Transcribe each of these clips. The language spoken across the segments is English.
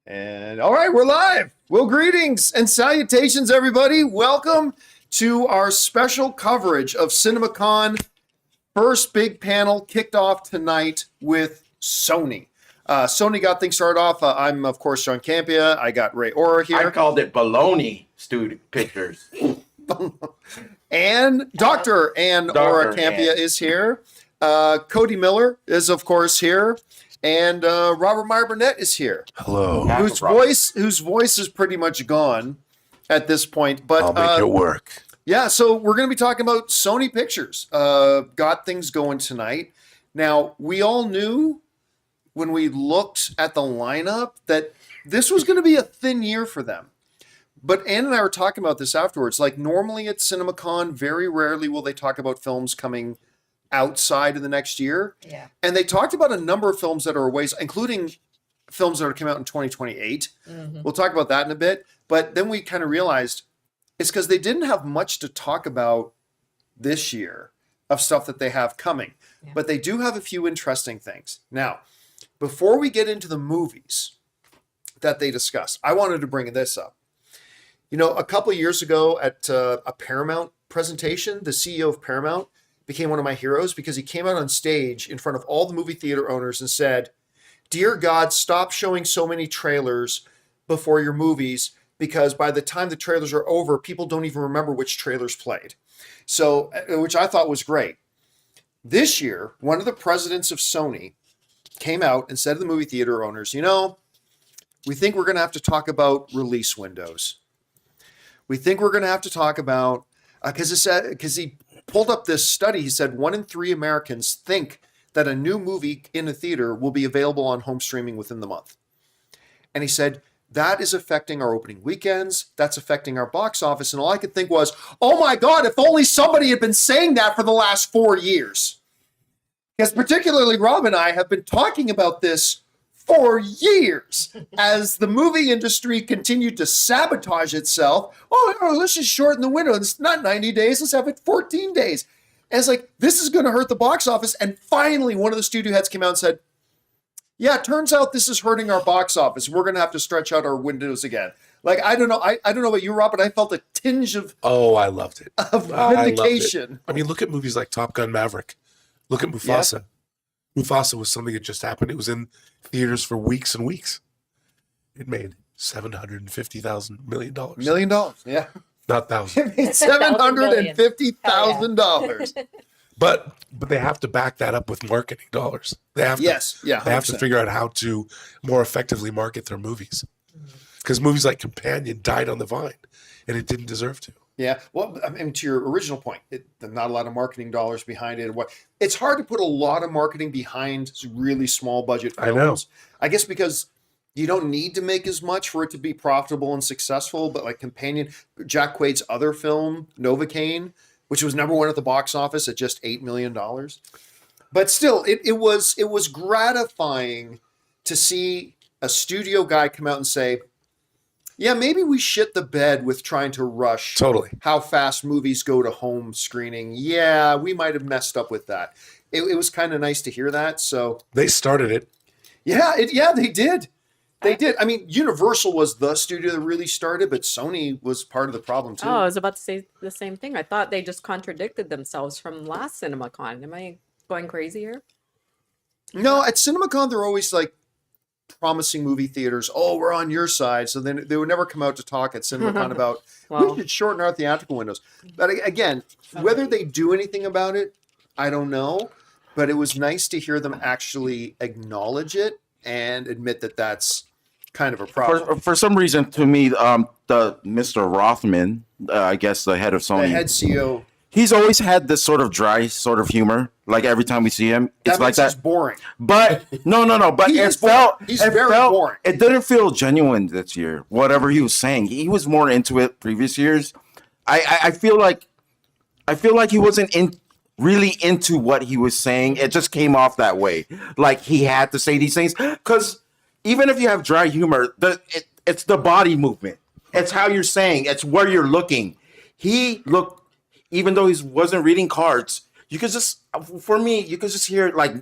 And all right, we're live. Well, greetings and salutations, everybody. Welcome to our special coverage of CinemaCon. First big panel kicked off tonight with Sony. Sony got things started off. I'm, of course, John Campea. I got Ray Ora here. I called it Baloney Pictures. And Dr. Ora Campea is here. Cody Miller is, of course, here. And Robert Meyer Burnett is here. Hello. Whose voice is pretty much gone at this point. But I'll make it work. Yeah, so we're going to be talking about Sony Pictures. Got things going tonight. Now, we all knew when we looked at the lineup that this was going to be a thin year for them. But Ann and I were talking about this afterwards. Like, normally at CinemaCon, very rarely will they talk about films coming outside of the next year. Yeah. And they talked about a number of films that are ways, including films that are coming out in 2028. Mm-hmm. We'll talk about that in a bit. But then we kind of realized it's because they didn't have much to talk about this year of stuff that they have coming. Yeah. But they do have a few interesting things. Now, before we get into the movies that they discussed, I wanted to bring this up. You know, a couple of years ago at a Paramount presentation, the CEO of Paramount became one of my heroes because he came out on stage in front of all the movie theater owners and said, "Dear God, stop showing so many trailers before your movies, because by the time the trailers are over, people don't even remember which trailers played." So, which I thought was great. This year, one of the presidents of Sony came out and said to the movie theater owners, you know, we think we're going to have to talk about release windows. We think we're going to have to talk about, because he pulled up this study. He said 1 in 3 Americans think that a new movie in a theater will be available on home streaming within the month. And he said, that is affecting our opening weekends. That's affecting our box office. And all I could think was, oh my God, if only somebody had been saying that for the last 4 years. Because particularly Rob and I have been talking about this for years as the movie industry continued to sabotage itself. Oh, let's just shorten the window. It's not 90 days. Let's have it 14 days. And it's like, this is going to hurt the box office. And finally, one of the studio heads came out and said, yeah, it turns out this is hurting our box office. We're going to have to stretch out our windows again. Like, I don't know. I don't know about you, Rob, but I felt a tinge of I loved it. Of I vindication. loved it. I mean, look at movies like Top Gun Maverick. Look at Mufasa. Yeah. Mufasa was something that just happened. It was in theaters for weeks and weeks. It made $750,000 million. $1 million, yeah. Not thousand. It made $750,000. But they have to back that up with marketing dollars. They have to, They have to figure out how to more effectively market their movies. Because movies like Companion died on the vine, and it didn't deserve to. Yeah, well, I mean, to your original point, not a lot of marketing dollars behind it. It's hard to put a lot of marketing behind really small budget films. I know. I guess because you don't need to make as much for it to be profitable and successful. But like Companion, Jack Quaid's other film, Novocaine, which was #1 at the box office at just $8 million. But still, it was gratifying to see a studio guy come out and say, yeah, maybe we shit the bed with trying to rush how fast movies go to home screening. Yeah, we might have messed up with that. It was kind of nice to hear that. So they started it. Yeah, they did. They did. I mean, Universal was the studio that really started, but Sony was part of the problem too. Oh, I was about to say the same thing. I thought they just contradicted themselves from last CinemaCon. Am I going crazy here? No, at CinemaCon, they're always like promising movie theaters, oh, we're on your side. So then they would never come out to talk at CinemaCon about, we should shorten our theatrical windows. But again, whether they do anything about it, I don't know. But it was nice to hear them actually acknowledge it and admit that that's kind of a problem. For some reason, to me, the Mr. Rothman, I guess the head of Sony, the head CEO, he's always had this sort of dry sort of humor. Like every time we see him, it's like that. Boring. But no. But he's very boring. It didn't feel genuine this year. Whatever he was saying, he was more into it previous years. I feel like he wasn't really into what he was saying. It just came off that way. Like he had to say these things because even if you have dry humor, it's the body movement. It's how you're saying. It's where you're looking. He looked, even though he wasn't reading cards. You could just, for me, you could just hear, like,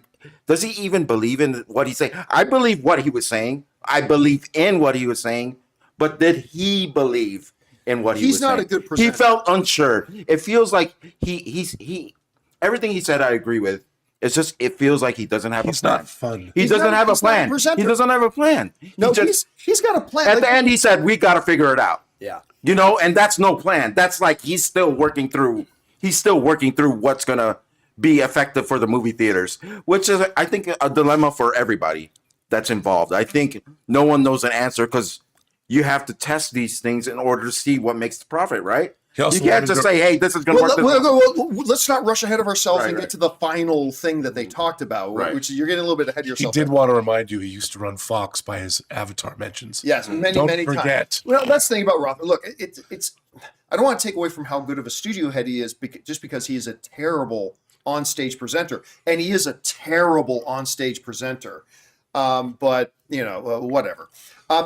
does he even believe in what he's saying? I believe what he was saying, I believe in what he was saying, but did he believe in what he was saying? He's not a good presenter. He felt unsure. It feels like he everything he said I agree with. It's just it feels like he doesn't have a plan. He's not fun. He doesn't have a plan. He doesn't have a plan. No, he's got a plan. At the end, he said, "We got to figure it out." Yeah. And that's no plan. That's like he's still working through what's gonna be effective for the movie theaters, which is, I think, a dilemma for everybody that's involved. I think no one knows an answer because you have to test these things in order to see what makes the profit, right? You can't just say, "Hey, this is going to work." Let's not rush ahead of ourselves and Right. get to the final thing that they talked about, Right. which you're getting a little bit ahead of He yourself. did want to remind you he used to run Fox by his Avatar mentions. Yes, many Don't times. forget. Well, that's the thing about Roth. Look, it's. I don't want to take away from how good of a studio head he is, just because he is a terrible on-stage presenter, and he is a terrible on-stage presenter. But whatever.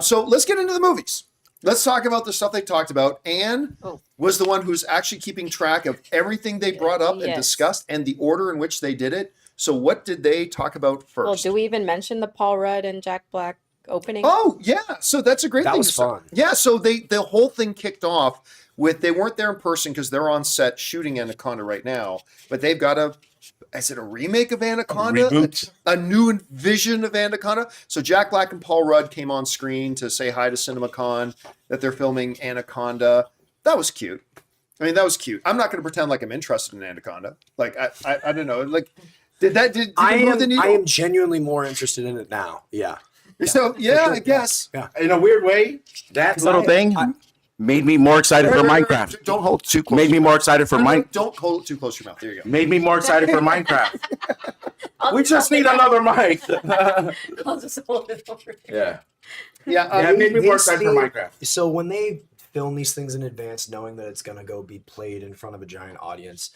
So let's get into the movies. Let's talk about the stuff they talked about. Anne was the one who's actually keeping track of everything they brought up and discussed and the order in which they did it. So what did they talk about first? Well, do we even mention the Paul Rudd and Jack Black opening? Oh, yeah. So that's a great thing. That was fun. Yeah, so the whole thing kicked off with, they weren't there in person because they're on set shooting Anaconda right now, but they've got is it a remake of Anaconda? A reboot? A new vision of Anaconda? So Jack Black and Paul Rudd came on screen to say hi to CinemaCon, that they're filming Anaconda. That was cute. I mean, that was cute. I'm not going to pretend like I'm interested in Anaconda. Like, I don't know. Like, did it move the needle? I am genuinely more interested in it now. Yeah. So, yeah, I guess. Yeah. In a weird way, that little thing made me more excited for Minecraft. Don't hold too close. Made me more excited for Minecraft. Don't hold it too close to your mouth. There you go. Made me more excited for Minecraft. We just need another mic. I'll just hold it over. Yeah. Yeah, It made me more excited for Minecraft. So when they film these things in advance, knowing that it's going to go be played in front of a giant audience,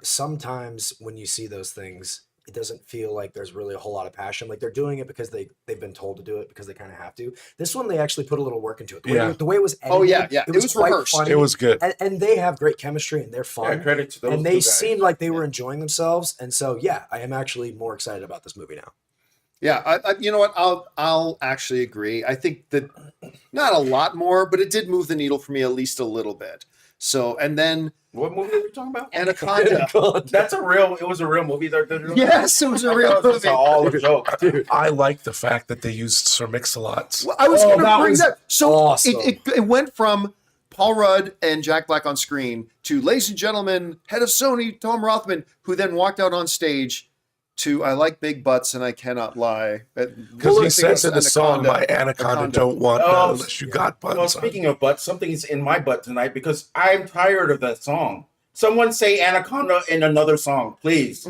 sometimes when you see those things, it doesn't feel like there's really a whole lot of passion. Like they're doing it because they've been told to do it because they kind of have to. This one, they actually put a little work into it. The way it was edited, yeah. it was quite rehearsed. funny. It was good. And they have great chemistry and they're fun. Yeah, credit to those and they two guys. seemed like they were enjoying themselves. And so, yeah, I am actually more excited about this movie now. Yeah, you know what? I'll actually agree. I think that not a lot more, but it did move the needle for me at least a little bit. So, and then What movie are we talking about? Anaconda. It was a real movie. Yes, it was a real movie. All a joke. Dude, I like the fact that they used Sir Mix-a-Lots. Well, I was going to that bring was that. So awesome. it went from Paul Rudd and Jack Black on screen to, ladies and gentlemen, head of Sony, Tom Rothman, who then walked out on stage to, I like big butts and I cannot lie. Because he says in the song, "My Anaconda don't want none unless you got buns." Well, speaking of butts, something's in my butt tonight because I'm tired of that song. Someone say Anaconda in another song, please.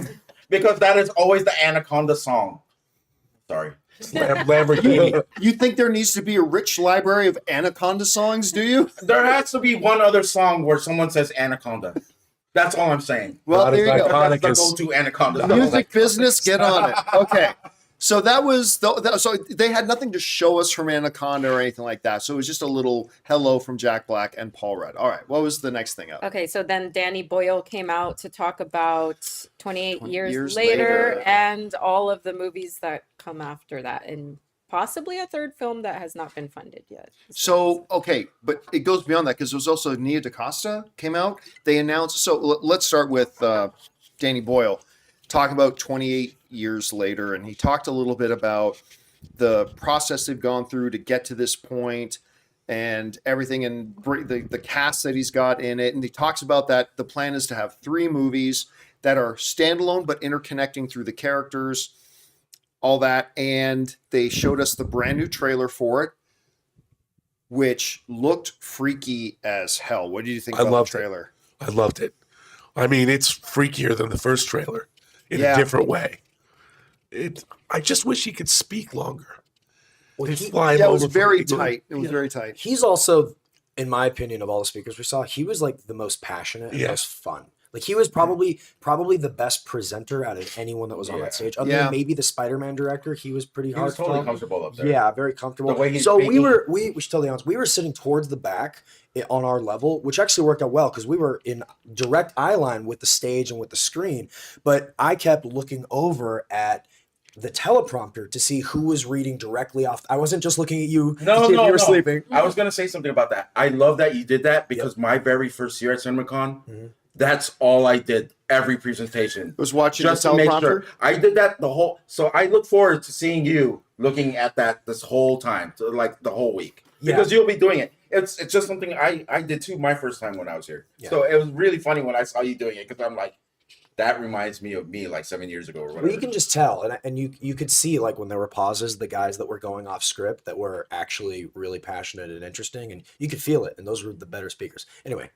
Because that is always the Anaconda song. Sorry. Lamborghini. You think there needs to be a rich library of Anaconda songs, do you? There has to be one other song where someone says Anaconda. That's all I'm saying. Well, Not there you as go. iconic That's the as- go-to Anaconda. Music business, get on it. Okay. So that was so they had nothing to show us from Anaconda or anything like that. So it was just a little hello from Jack Black and Paul Rudd. All right, what was the next thing up? Okay, so then Danny Boyle came out to talk about 28 20 years, years later, later. and all of the movies that come after that, and possibly a third film that has not been funded yet. So okay, but it goes beyond that because there was also Nia DaCosta came out. They announced. So let's start with Danny Boyle talking about 28 years later, and he talked a little bit about the process they've gone through to get to this point and everything, and the cast that he's got in it. And he talks about that the plan is to have 3 movies that are standalone but interconnecting through the characters, all that. And they showed us the brand new trailer for it, which looked freaky as hell. What did you think I about loved the trailer? I loved it. I mean, it's freakier than the first trailer in Yeah. a different way. I just wish he could speak longer. Well, He's he- flying Yeah, it over was from very England. tight. It was very tight. He's also, in my opinion, of all the speakers we saw, he was like the most passionate and Yeah. most fun. Like he was probably the best presenter out of anyone that was on that stage. Other Yeah. than maybe the Spider-Man director, he was pretty He hard was to totally talk. comfortable up there. Yeah, very comfortable. The way he's so we speaking. were we should tell the audience we were sitting towards the back on our level, which actually worked out well because we were in direct eye line with the stage and with the screen. But I kept looking over at the teleprompter to see who was reading directly off. I wasn't just looking at you to No, see if no, you were no. sleeping. I was gonna say something about that. I love that you did that because my very first year at CinemaCon, that's all I did every presentation. Was watching Just the to make teleprompter. sure. I did that the whole. So I look forward to seeing you looking at that this whole time, like the whole week, because you'll be doing it. It's just something I did too my first time when I was here. Yeah. So it was really funny when I saw you doing it because I'm like, that reminds me of me like 7 years ago or whatever. Well, you can just tell, and you could see like when there were pauses, the guys that were going off script that were actually really passionate and interesting, and you could feel it. And those were the better speakers. Anyway,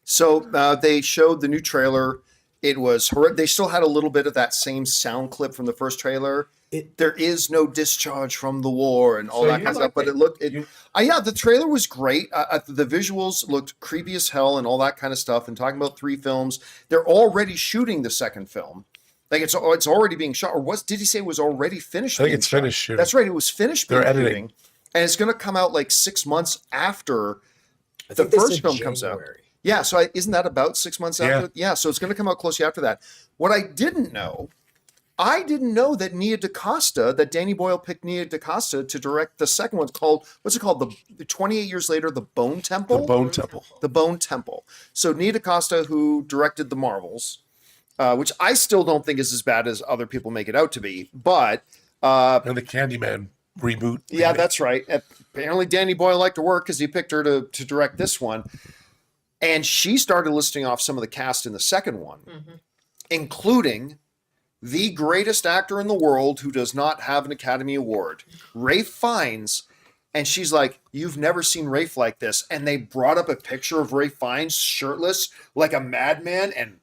So they showed the new trailer. It was they still had a little bit of that same sound clip from the first trailer. There is no discharge from the war and all that kind of stuff. But it looked, the trailer was great. The visuals looked creepy as hell and all that kind of stuff. And talking about 3 films, they're already shooting the second film. Like it's already being shot. Or did he say it was already finished? I think it's finished shooting. That's right. It was finished. They're shooting, editing, and it's going to come out like 6 months after the first film comes out. Yeah, so isn't that about 6 months after? Yeah, so it's going to come out closely after that. What I didn't know that Danny Boyle picked Nia DaCosta to direct the second one. What's it called? The 28 years later, The Bone Temple? The Bone Temple. The Bone Temple. So Nia DaCosta, who directed The Marvels, which I still don't think is as bad as other people make it out to be, but... and the Candyman reboot. Yeah, that's right. Apparently Danny Boyle liked to work because he picked her to direct this one. And she started listing off some of the cast in the second one, including the greatest actor in the world who does not have an Academy Award, Ralph Fiennes. And she's like, you've never seen Ralph like this. And they brought up a picture of Ralph Fiennes shirtless like a madman and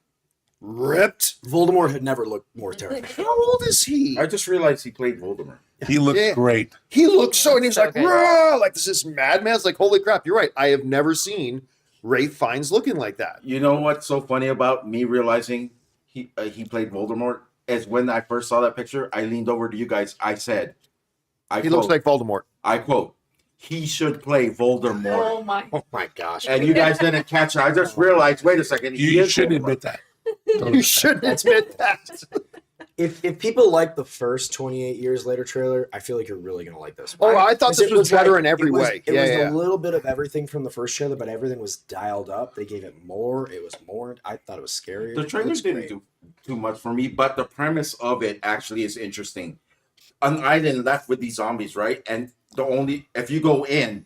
ripped. Voldemort had never looked more terrifying. How old is he? I just realized he played Voldemort. He looked great. He looked so, and he was So like, good. "Rah!" Like this is madman. It's like, holy crap, you're right. I have never seen Ralph Fiennes looking like that. You know what's so funny about me realizing he played Voldemort is when I first saw that picture, I leaned over to you guys. I said, He looks like Voldemort. I quote, he should play Voldemort. Oh my. Oh my gosh. And you guys didn't catch it. I just realized, wait a second. You shouldn't admit that. You shouldn't admit that. If people like the first 28 Years Later trailer, I feel like you're really going to like this. Oh, I thought this was better in every it was, way. It Yeah, was yeah. a little bit of everything from the first trailer, but everything was dialed up. They gave it more. It was more. I thought it was scary. The trailers didn't do too much for me, but the premise of it actually is interesting. An island left with these zombies, right? And if you go in,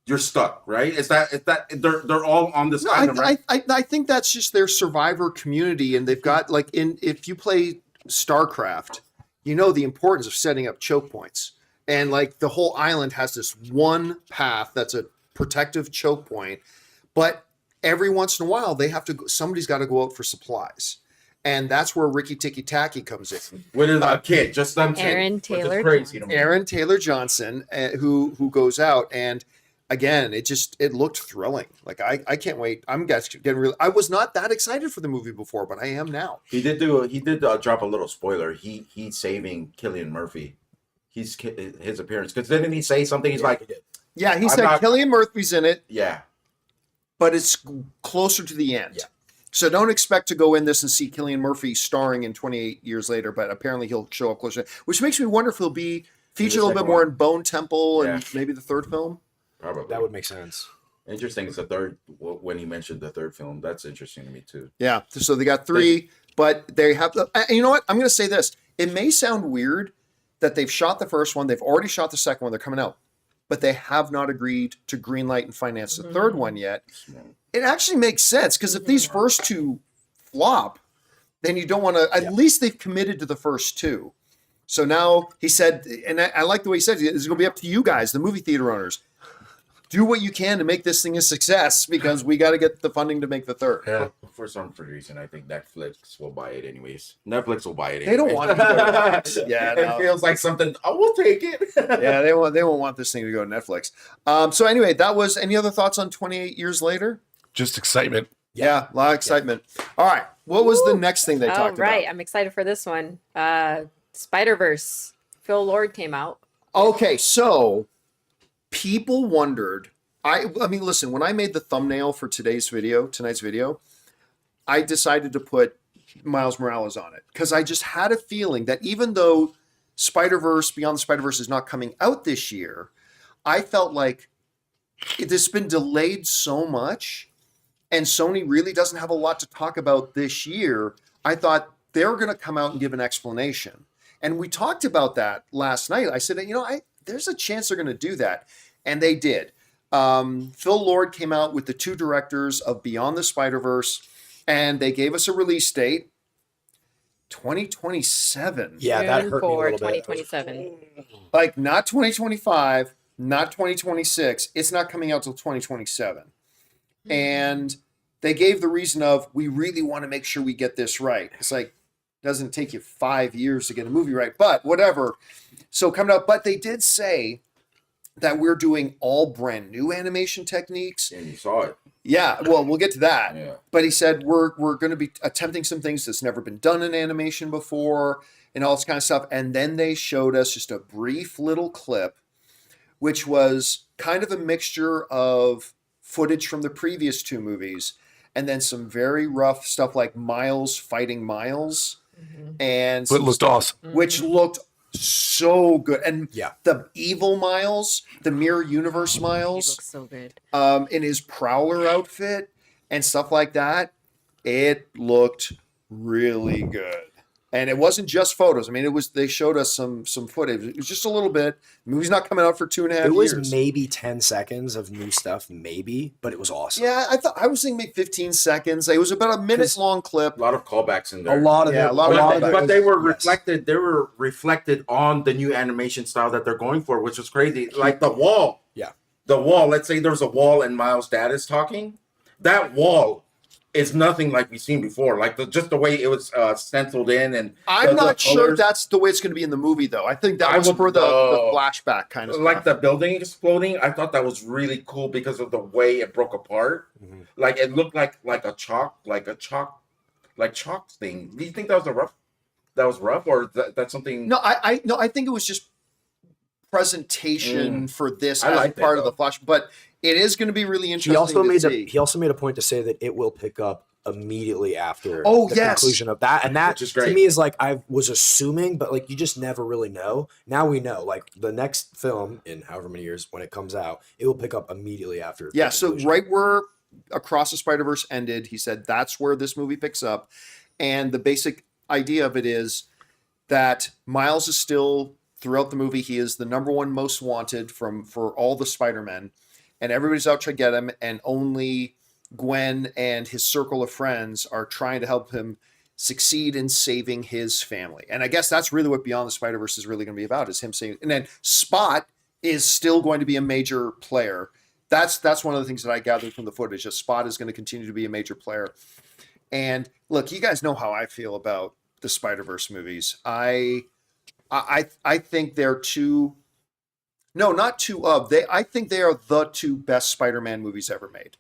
you're stuck, right? Is that they're all on this island, right? I think that's just their survivor community, and they've got if you play StarCraft, you know the importance of setting up choke points, and like the whole island has this one path that's a protective choke point, but every once in a while somebody's got to go out for supplies. And that's where Ricky Tikki Tacky comes in. With a kid, just them kids. Aaron Taylor Crazy to me. Aaron Taylor Johnson, who goes out, and again, it looked thrilling. Like I can't wait. I'm getting really. I was not that excited for the movie before, but I am now. He did drop a little spoiler. He's saving Cillian Murphy. His appearance, because didn't he say something? He's like, Yeah, he said Cillian Murphy's in it, yeah. but it's closer to the end. Yeah. So don't expect to go in this and see Cillian Murphy starring in 28 Years Later, but apparently he'll show up closer, which makes me wonder if he'll be featured a little bit more in Bone Temple and maybe the third film. Probably. That would make sense. Interesting is the third, when he mentioned the third film. That's interesting to me too. Yeah, so they got 3, but they have to, you know what? I'm going to say this. It may sound weird that they've shot the first one, they've already shot the second one, they're coming out, but they have not agreed to greenlight and finance the third one yet. It actually makes sense, because if these first 2 flop, then you don't want to, at least they've committed to the first 2. So now he said, and I like the way he said, it's going to be up to you guys, the movie theater owners. Do what you can to make this thing a success, because we got to get the funding to make the third. Yeah. For some reason, I think Netflix will buy it anyways. Netflix will buy it anyways. They don't want it to go to Netflix. Yeah, It feels like something, I will take it. Yeah, they won't want this thing to go to Netflix. So anyway, that was, any other thoughts on 28 Years Later? Just excitement. Yeah, a lot of excitement. All right, what was the next thing they talked right. about? I'm excited for this one. Spider-Verse. Phil Lord came out. Okay, so people wondered. I mean, listen, when I made the thumbnail for tonight's video, I decided to put Miles Morales on it, because I just had a feeling that even though Spider-Verse Beyond the Spider-Verse is not coming out this year, I felt like it's been delayed so much, and Sony really doesn't have a lot to talk about this year. I thought they were going to come out and give an explanation. And we talked about that last night. I said, there's a chance they're going to do that. And they did. Phil Lord came out with the 2 directors of Beyond the Spider-Verse, and they gave us a release date, 2027. Yeah, that hurt me a little 2027. bit. Like, not 2025, not 2026. It's not coming out till 2027. Mm-hmm. And they gave the reason of, we really want to make sure we get this right. It's like, it doesn't take you 5 years to get a movie right, but whatever. So coming up, but they did say that we're doing all brand new animation techniques. And you saw it. Yeah, well, we'll get to that. Yeah. But he said we're going to be attempting some things that's never been done in animation before and all this kind of stuff. And then they showed us just a brief little clip, which was kind of a mixture of footage from the previous 2 movies and then some very rough stuff like Miles fighting Miles. Mm-hmm. And but it looked awesome. Which looked so good. And the evil Miles, the Mirror Universe Miles, he looks so good. In his Prowler outfit and stuff like that, it looked really good. And it wasn't just photos. I mean, they showed us some footage. It was just a little bit. The movie's not coming out for 2.5 years. It was maybe 10 seconds of new stuff, maybe, but it was awesome. Yeah, I was thinking maybe 15 seconds. It was about a minute long clip. A lot of callbacks in there. A lot of but they were reflected. They were reflected on the new animation style that they're going for, which was crazy. Like the wall. Yeah. The wall. Let's say there's a wall and Miles' dad is talking. That wall is nothing like we've seen before. Like just the way it was stenciled in, and I'm not sure that's the way it's going to be in the movie, though. I think that was for the flashback kind of stuff. Like the building exploding. I thought that was really cool because of the way it broke apart. Mm-hmm. Like it looked like a chalk thing. Do you think that was rough? That was rough, or that's something? No, I think it was just presentation for this as like part of the flash, but it is going to be really interesting. He also made a point to say that it will pick up immediately after the conclusion of that, and that is great. To me is like I was assuming, but like you just never really know. Now we know. Like the next film in however many years when it comes out, it will pick up immediately after. Yeah, so right where Across the Spider-Verse ended, he said that's where this movie picks up, and the basic idea of it is that Miles is still throughout the movie. He is the number 1 most wanted for all the Spider-Men. And everybody's out to get him, and only Gwen and his circle of friends are trying to help him succeed in saving his family. And I guess that's really what Beyond the Spider-Verse is really going to be about, is him saving. And then Spot is still going to be a major player. That's one of the things that I gathered from the footage, that Spot is going to continue to be a major player. And look, you guys know how I feel about the Spider-Verse movies. I think they're two... No, not two of. I think they are the 2 best Spider-Man movies ever made.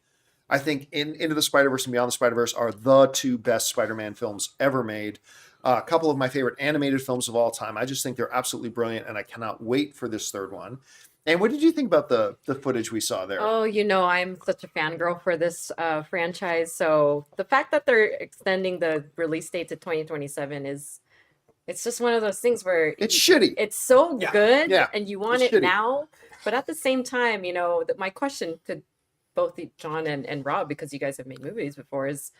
I think Into the Spider-Verse and Beyond the Spider-Verse are the 2 best Spider-Man films ever made. A couple of my favorite animated films of all time. I just think they're absolutely brilliant, and I cannot wait for this 3rd one. And what did you think about the footage we saw there? Oh, I'm such a fangirl for this franchise. So the fact that they're extending the release date to 2027 it's just one of those things where it's shitty. It's so good, and you want it shitty now. But at the same time, my question to both John and Rob, because you guys have made movies before, is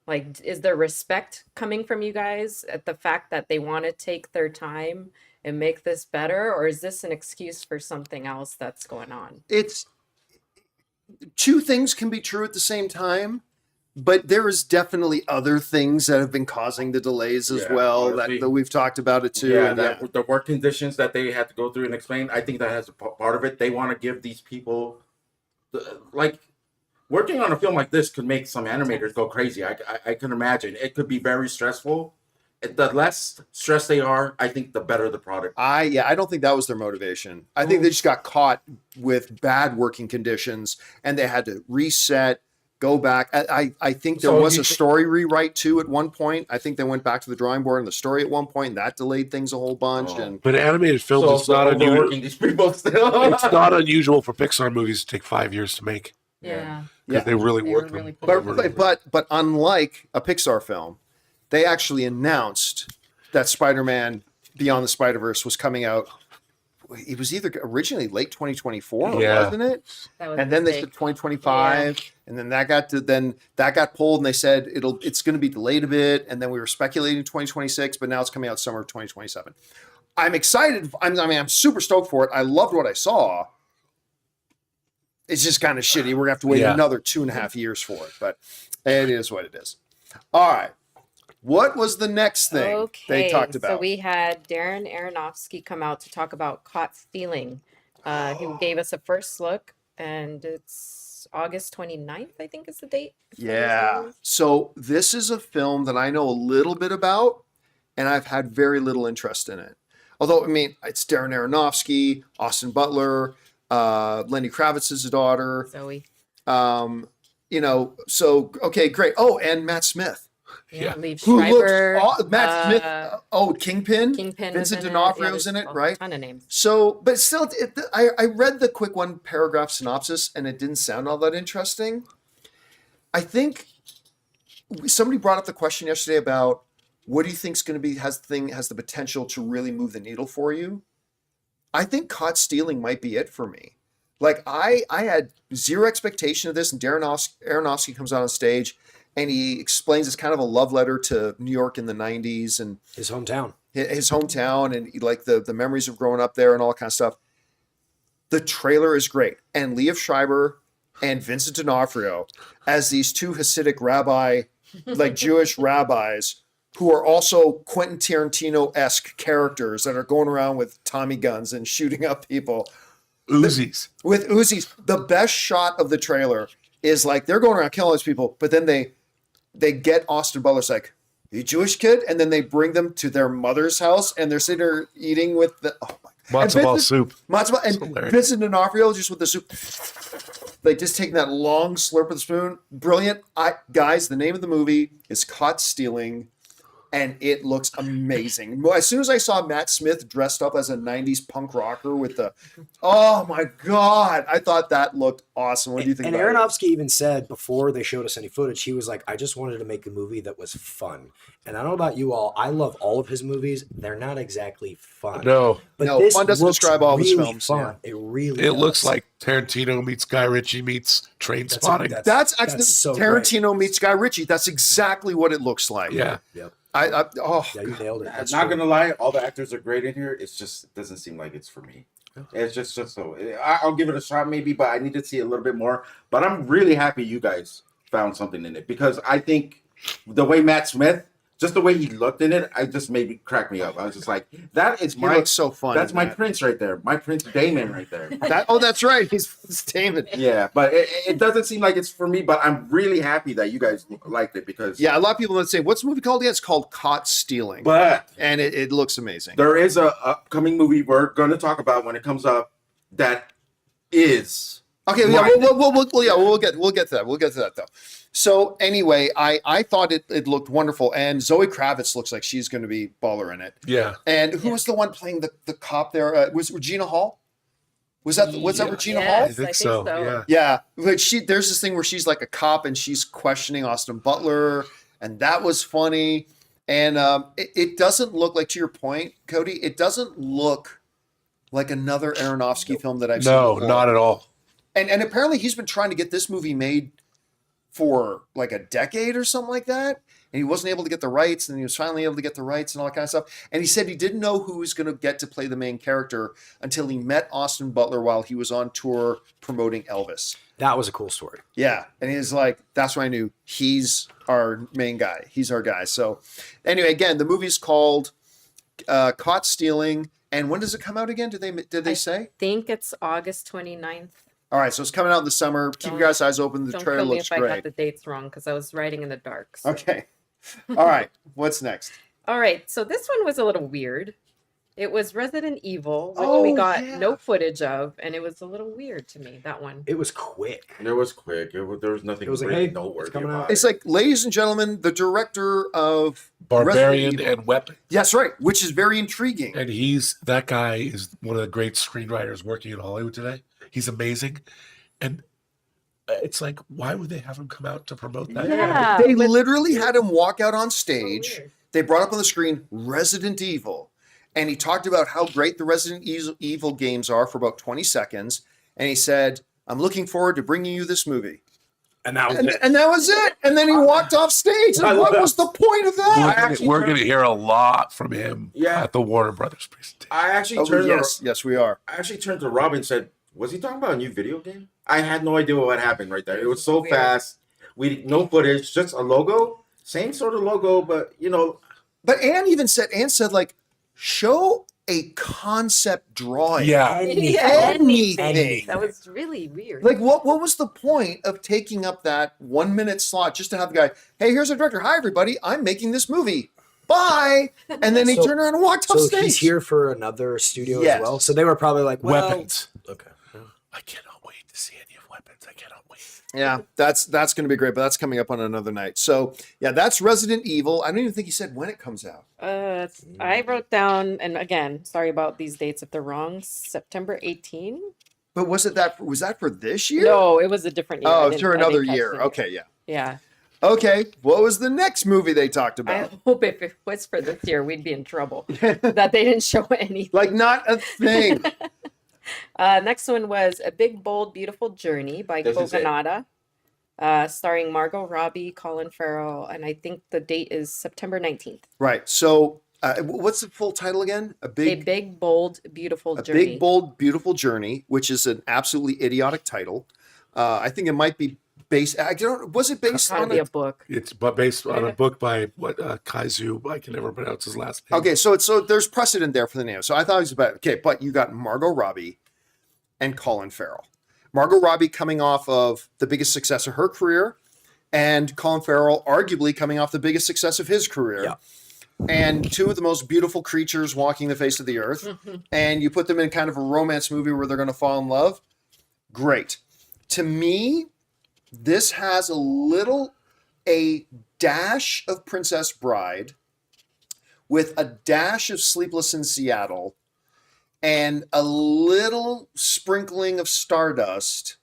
like, is there respect coming from you guys at the fact that they want to take their time and make this better, or is this an excuse for something else that's going on? It's 2 things can be true at the same time. But there is definitely other things that have been causing the delays as well, that we've talked about it too. Yeah, the work conditions that they had to go through and explain, I think that has a part of it. They want to give these people, working on a film like this could make some animators go crazy. I can imagine. It could be very stressful. The less stressed they are, I think the better the product. I don't think that was their motivation. I think they just got caught with bad working conditions and they had to reset, go back. I think there was a story rewrite too at one point. I think they went back to the drawing board on the story at one point, and that delayed things a whole bunch. But animated films, it's not unusual. These people still. It's not unusual for Pixar movies to take 5 years to make. Yeah, because they really work them. But unlike a Pixar film, they actually announced that Spider-Man Beyond the Spider-Verse was coming out. It was either originally late 2024, wasn't it? That was And then they said mistake. 2025, and then that got pulled, and they said it's going to be delayed a bit, and then we were speculating 2026, but now it's coming out summer of 2027. I'm excited. I'm super stoked for it. I loved what I saw. It's just kind of shitty. We're gonna have to wait another 2.5 years for it, but it is what it is. All right. What was the next thing they talked about? So we had Darren Aronofsky come out to talk about Caught Stealing. He gave us a first look, and it's August 29th, I think is the date. Yeah. So this is a film that I know a little bit about, and I've had very little interest in it. Although, I mean, it's Darren Aronofsky, Austin Butler, Lenny Kravitz's daughter. Zoe. So, okay, great. Oh, and Matt Smith. Yeah. Liev Who Schreiber. looks Matt Smith. Kingpin. Vincent D'Onofrio's in it, right? A ton of names. So, but still, I read the quick one paragraph synopsis, and it didn't sound all that interesting. I think somebody brought up the question yesterday about what do you think is going to be has the potential to really move the needle for you. I think Caught Stealing might be it for me. Like I had zero expectation of this, and Darren Aronofsky comes out on stage. And he explains it's kind of a love letter to New York in the 90s and his hometown, and like the memories of growing up there and all that kind of stuff. The trailer is great. And Liev Schreiber and Vincent D'Onofrio as these two Hasidic like Jewish rabbis who are also Quentin Tarantino-esque characters that are going around with Tommy guns and shooting up people. Uzis. With Uzis. The best shot of the trailer is like they're going around killing those people, but then they get Austin Butler's like, you Jewish kid? And then they bring them to their mother's house and they're sitting there eating with the matzo ball soup. And Vincent D'Onofrio just with the soup. Like just taking that long slurp of the spoon. Brilliant. Guys, the name of the movie is Caught Stealing. And it looks amazing. As soon as I saw Matt Smith dressed up as a 90s punk rocker with oh my God, I thought that looked awesome. What do you think about it? And Aronofsky even said before they showed us any footage, he was like, I just wanted to make a movie that was fun. And I don't know about you all, I love all of his movies. They're not exactly fun. No. But this fun doesn't describe all of his films. Fun. Yeah. It looks like Tarantino meets Guy Ritchie meets Train Spotting. That's actually so Tarantino meets Guy Ritchie. That's exactly what it looks like. Yeah. Yep. Yeah, you nailed it. I'm not gonna lie, all the actors are great in here. It doesn't seem like it's for me. It's just so. I'll give it a shot maybe, but I need to see a little bit more. But I'm really happy you guys found something in it because I think the way Matt Smith, just the way he looked in it, I just made it crack me up. I was just like, that is he looks so fun. That's my Prince right there. My Prince Damon right there. That's right. He's Damon. Yeah, but it doesn't seem like it's for me, but I'm really happy that you guys liked it because a lot of people would say, what's the movie called again? It's called Caught Stealing. And it looks amazing. There is a upcoming movie we're going to talk about when it comes up that is okay. Yeah, we'll get to that. We'll get to that though. So anyway, I thought it looked wonderful, and Zoe Kravitz looks like she's going to be baller in it. Yeah. And who was the one playing the cop there? Was Regina Hall? Was that Regina Hall? I think so. Yeah. Yeah. Like there's this thing where she's like a cop and she's questioning Austin Butler, and that was funny. And it doesn't look like, to your point, Cody, it doesn't look like another Aronofsky film that I've seen before. No, not at all. And apparently he's been trying to get this movie made for like a decade or something like that. And he wasn't able to get the rights, and then he was finally able to get the rights and all that kind of stuff. And he said he didn't know who was going to get to play the main character until he met Austin Butler while he was on tour promoting Elvis. That was a cool story. Yeah. And he was like, that's when I knew he's our main guy. He's our guy. So anyway, again, the movie's called Caught Stealing. And when does it come out again? Did they say? I think it's August 29th. All right, so it's coming out in the summer. Keep your guys' eyes open. The trailer looks great. Don't kill me if I got the dates wrong because I was writing in the dark. So. Okay. All right. What's next? All right. So this one was a little weird. It was Resident Evil, which we got no footage of, and it was a little weird to me, that one. It was quick. It was quick. There was nothing really noteworthy about it. It's like, ladies and gentlemen, the director of Barbarian and Weapon. That's right, which is very intriguing. And that guy is one of the great screenwriters working in Hollywood today. He's amazing. And it's like, why would they have him come out to promote that? Yeah. They literally had him walk out on stage. weird. They brought up on the screen Resident Evil, and he talked about how great the Resident Evil games are for about 20 seconds. And he said, "I'm looking forward to bringing you this movie." And that was And, it. and that was it. And then he walked off stage. And what was the point of that? We're going to hear a lot from him Yeah. at the Warner Brothers presentation. I actually Oh, turned. yes, we are. I actually turned to Rob and said, "Was he talking about a new video game?" I had no idea what happened right there. It was so Weird. fast. We no footage, just a logo, same sort of logo, but But Anne said, like, show a concept drawing. Yeah. Anything. That was really weird. Like, what was the point of taking up that 1 minute slot just to have the guy, "Hey, here's our director. Hi, everybody. I'm making this movie. Bye." And then he So- turned around and walked off So stage. he's here for another studio Yes. as well. So they were probably like, well, Weapons. okay. I cannot wait to see any of Weapons. I cannot wait. Yeah, that's going to be great, but that's coming up on another night. So, yeah, that's Resident Evil. I don't even think he said when it comes out. I wrote down, and again, sorry about these dates if they're wrong. September 18. But was that for this year? No, it was a different year. I Oh, didn't- for I didn't another catch year. the Okay, yeah. Yeah. Okay, what was the next movie they talked I about? hope if it was for this year, we'd be in trouble. That they didn't show any. Like, not a thing. Next one was A Big, Bold, Beautiful Journey by This is it. Kogonada, starring Margot Robbie, Colin Farrell, and I think the date is September 19th. Right. So, what's the full title again? A Big, Bold, Beautiful Journey. Big, Bold, Beautiful Journey, which is an absolutely idiotic title. I think it might be based. I don't. Was it based Gotta on be a book. It's based on a book by Kaizu. I can never pronounce his last name. Okay, so there's precedent there for the name. So I thought it was about but you got Margot Robbie and Colin Farrell. Margot Robbie coming off of the biggest success of her career, and Colin Farrell arguably coming off the biggest success of his career. Yeah. And two of the most beautiful creatures walking the face of the earth, and you put them in kind of a romance movie where they're going to fall in love. Great. To me, this has a dash of Princess Bride with a dash of Sleepless in Seattle and a little sprinkling of Stardust,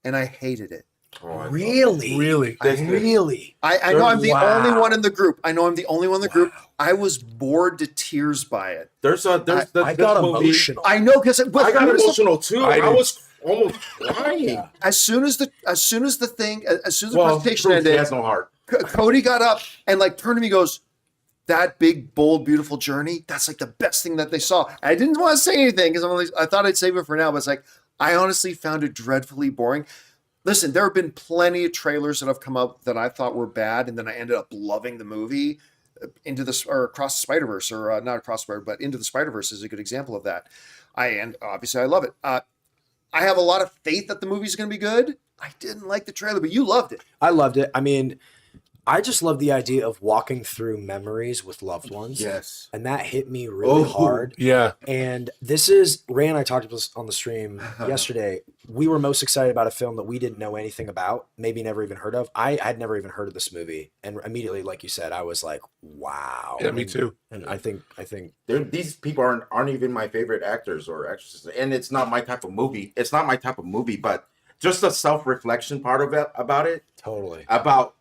and I hated it. Really? Really? Really? I know I'm the Wow. only one in the group. I group. I was bored to tears by it. I got emotional. I know because I got emotional too. I was almost crying. as soon as the Well, presentation he ended, has no heart. Cody got up and like turned to me and goes, "That big, bold, beautiful journey, that's like the best thing that they saw." I didn't want to say anything because I thought I'd save it for now, but it's like, I honestly found it dreadfully boring. Listen, there have been plenty of trailers that have come up that I thought were bad, and then I ended up loving the movie. Across the Spider-Verse, or not Across the Spider, but Into the Spider-Verse is a good example of that. And obviously I love it. I have a lot of faith that the movie's going to be good. I didn't like the trailer, but you loved it. I loved it. I mean, I just love the idea of walking through memories with loved ones. Yes. And that hit me really hard. Yeah. And this is, Ray and I talked about this on the stream yesterday. We were most excited about a film that we didn't know anything about, maybe never even heard of. I had never even heard of this movie. And immediately, like you said, I was like, wow. Yeah, me too. And I think These people aren't even my favorite actors or actresses, and it's not my type of movie. It's not my type of movie, but just the self-reflection part of it about it, totally. about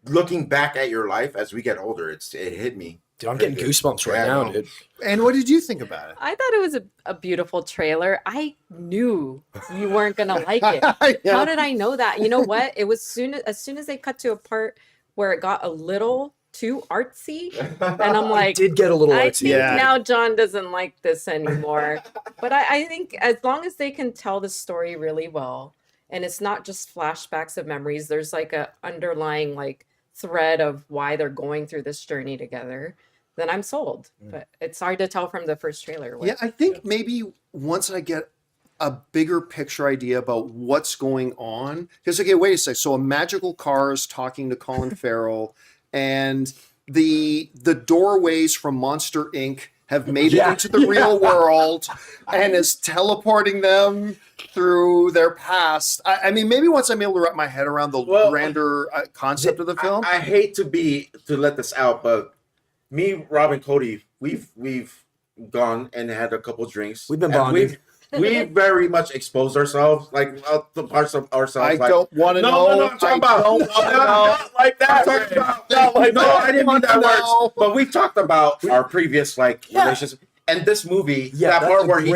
looking back at your life as we get older, it hit me. Dude, I'm getting goosebumps right now, dude. And what did you think about it? I thought it was a beautiful trailer. I knew you weren't gonna like it. Yeah. How did I know that? You know what? It was as soon as they cut to a part where it got a little too artsy, and I'm like, Did get a little I artsy. think Yeah. now John doesn't like this anymore. But I think as long as they can tell the story really well, and it's not just flashbacks of memories, there's like a underlying like thread of why they're going through this journey together, then I'm sold. But it's hard to tell from the first trailer. Yeah, I think maybe once I get a bigger picture idea about what's going on, because okay, wait a sec. So a magical car is talking to Colin Farrell, and the doorways from Monster Inc. have made it into the real world and is teleporting them through their past. I mean, maybe once I'm able to wrap my head around the grander concept of the film. I hate to let this out, but me, Rob, and Cody, we've gone and had a couple drinks. We've been And bonding. we very much expose ourselves, like the parts of ourselves. I don't want to know. No, I'm talking about. Don't Not like that. I'm talking about. Not like No, that. I didn't mean that no. words. But we've talked about our previous relationships, and this movie, that part where he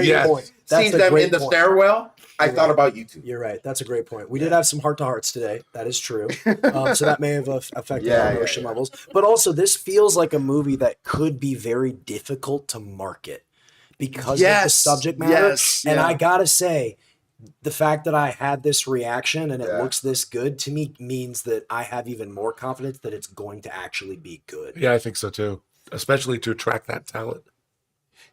sees them in the stairwell. I thought about you two. You're right. That's a great point. We did have some heart-to-hearts today. That is true. So that may have affected our emotion levels. But also, this feels like a movie that could be very difficult to market because of the subject matter. And I gotta say, the fact that I had this reaction and it looks this good to me means that I have even more confidence that it's going to actually be good. Yeah, I think so too. Especially to attract that talent.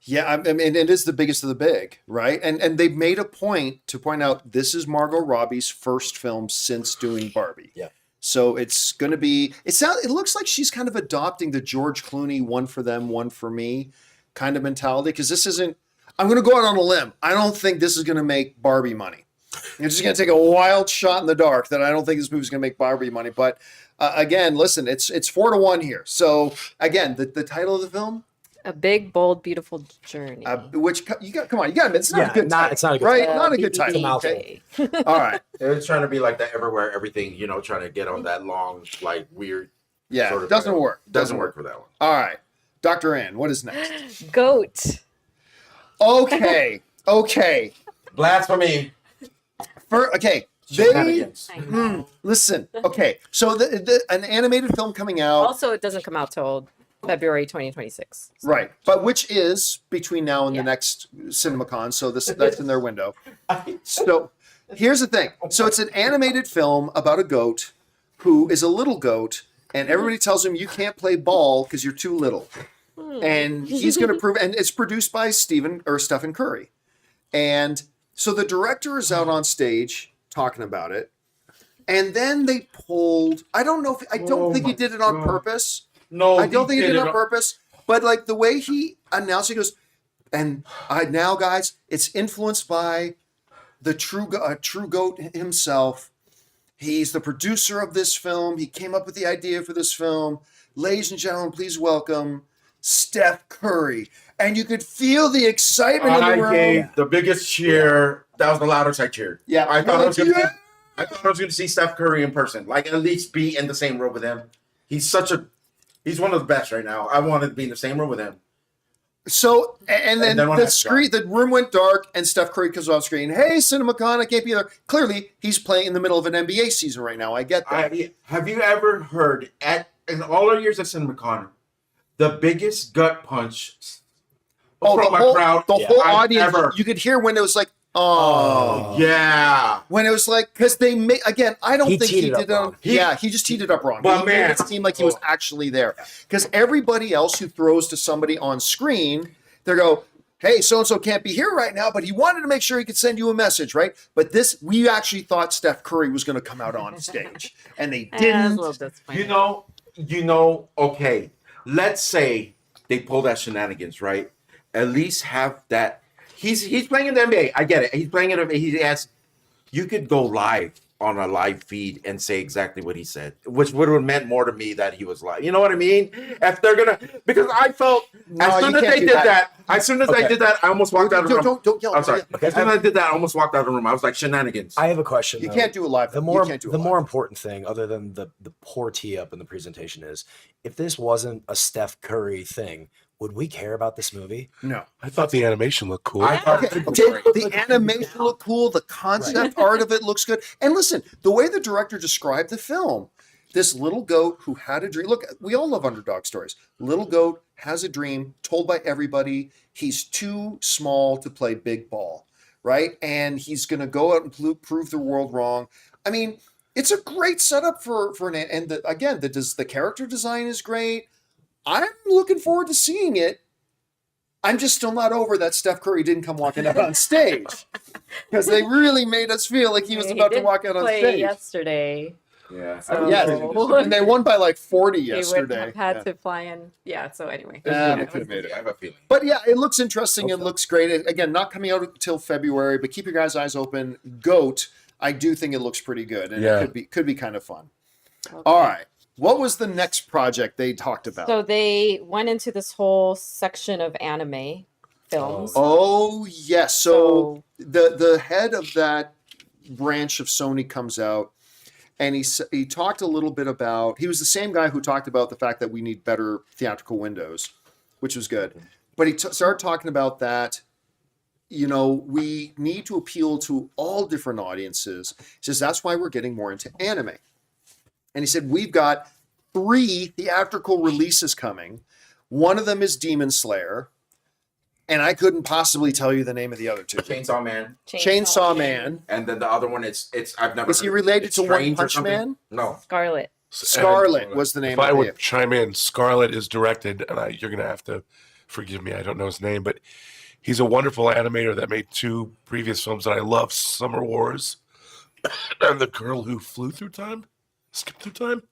Yeah, I mean, it is the biggest of the big, right? And they've made a point to point out this is Margot Robbie's first film since doing Barbie. Yeah. So it's going to be. It looks like she's kind of adopting the George Clooney "one for them, one for me" kind of mentality. Because this isn't. I'm going to go out on a limb. I don't think this is going to make Barbie money. I'm just going to take a wild shot in the dark that I don't think this movie's going to make Barbie money. But again, listen, it's 4-1 here. So again, the title of the film. A Big, Bold, Beautiful Journey. Which you got? Come on, you got it. It's not a good title. It's not a good right? title. Not a good title. Okay. All right. It's trying to be like that everywhere, everything, trying to get on that long, like weird. Yeah, sort of doesn't work. Doesn't work for that one. All right. Dr. Ann, what is next? Goat. Okay. Blasphemy. Listen. Okay. So an animated film coming out. Also, it doesn't come out till February 2026. So. Right. But which is between now and the next CinemaCon. So that's in their window. So here's the thing. So it's an animated film about a goat who is a little goat, and everybody tells him you can't play ball because you're too little. And he's going to prove, and it's produced by Stephen Curry. And so the director is out on stage talking about it. And then they pulled, I don't think he did it on purpose. No, I don't think he did it on purpose. But like the way he announced, he goes, and now guys, it's influenced by the true goat himself. He's the producer of this film. He came up with the idea for this film. Ladies and gentlemen, please welcome Steph Curry. And you could feel the excitement in the room. I gave the biggest cheer. That was the loudest I cheered. Yeah. I thought I was going to see Steph Curry in person. Like at least be in the same room with him. He's one of the best right now. I wanted to be in the same room with him. So, and then the room went dark, and Steph Curry comes off screen. Hey, CinemaCon, I can't be there. Clearly, he's playing in the middle of an NBA season right now. I get that. Have you ever heard, in all our years at CinemaCon, the biggest gut punch from a crowd? The whole audience, you could hear when it was like, oh yeah. When it was like, because they made, again, I don't think he did it on. He just teed it up wrong. But he made it seem like he was actually there. Because everybody else who throws to somebody on screen, they go, hey, so-and-so can't be here right now, but he wanted to make sure he could send you a message, right? But we actually thought Steph Curry was going to come out on stage. And they didn't. Okay, let's say they pull that shenanigans, right? At least have that. He's playing in the NBA. I get it. He's playing in the NBA. He asked, you could go live on a live feed and say exactly what he said, which would have meant more to me that he was live. You know what I mean? If they're going to, because I felt, as soon as they did that, I almost walked out of the room. Don't yell. I'm sorry. As soon as I did that, I almost walked out of the room. I was like, shenanigans. I have a question. You can't do it live. The more important thing, other than the poor tee up in the presentation, is if this wasn't a Steph Curry thing, would we care about this movie? No. I thought the animation looked cool. The animation looked cool. The concept art of it looks good. And listen, the way the director described the film, this little goat who had a dream. Look, we all love underdog stories. Little goat has a dream told by everybody. He's too small to play big ball, right? And he's going to go out and prove the world wrong. I mean, it's a great setup for an, and the character design is great. I'm looking forward to seeing it. I'm just still not over that Steph Curry didn't come walking out on stage, because they really made us feel like he was about to walk out on stage yesterday. Yeah. So, and they won by like 40 yesterday. He would have had to fly in. Yeah. So anyway. They could have made it. I have a feeling. But yeah, it looks interesting. It looks great. Again, not coming out until February, but keep your guys' eyes open. Goat, I do think it looks pretty good, and it could be kind of fun. Okay. All right. What was the next project they talked about? So they went into this whole section of anime. films. Oh yes. So the head of that branch of Sony comes out, and he talked a little bit about. He was the same guy who talked about the fact that we need better theatrical windows, which was good. But he started talking about that. We need to appeal to all different audiences. He says that's why we're getting more into anime. And he said we've got 3 theatrical releases coming. One of them is Demon Slayer. And I couldn't possibly tell you the name of the other 2. Chainsaw Man. Chainsaw Man. And then the other one, it's I've never. Is he related to One Punch Man? No. Scarlet. Scarlet was the name. If I would chime in, Scarlet is directed, and you're gonna have to forgive me. I don't know his name, but he's a wonderful animator that made 2 previous films that I love: Summer Wars and The Girl Who Skipped Through Time.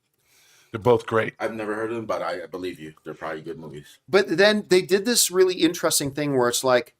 They're both great. I've never heard of them, but I believe you. They're probably good movies. But then they did this really interesting thing where it's like,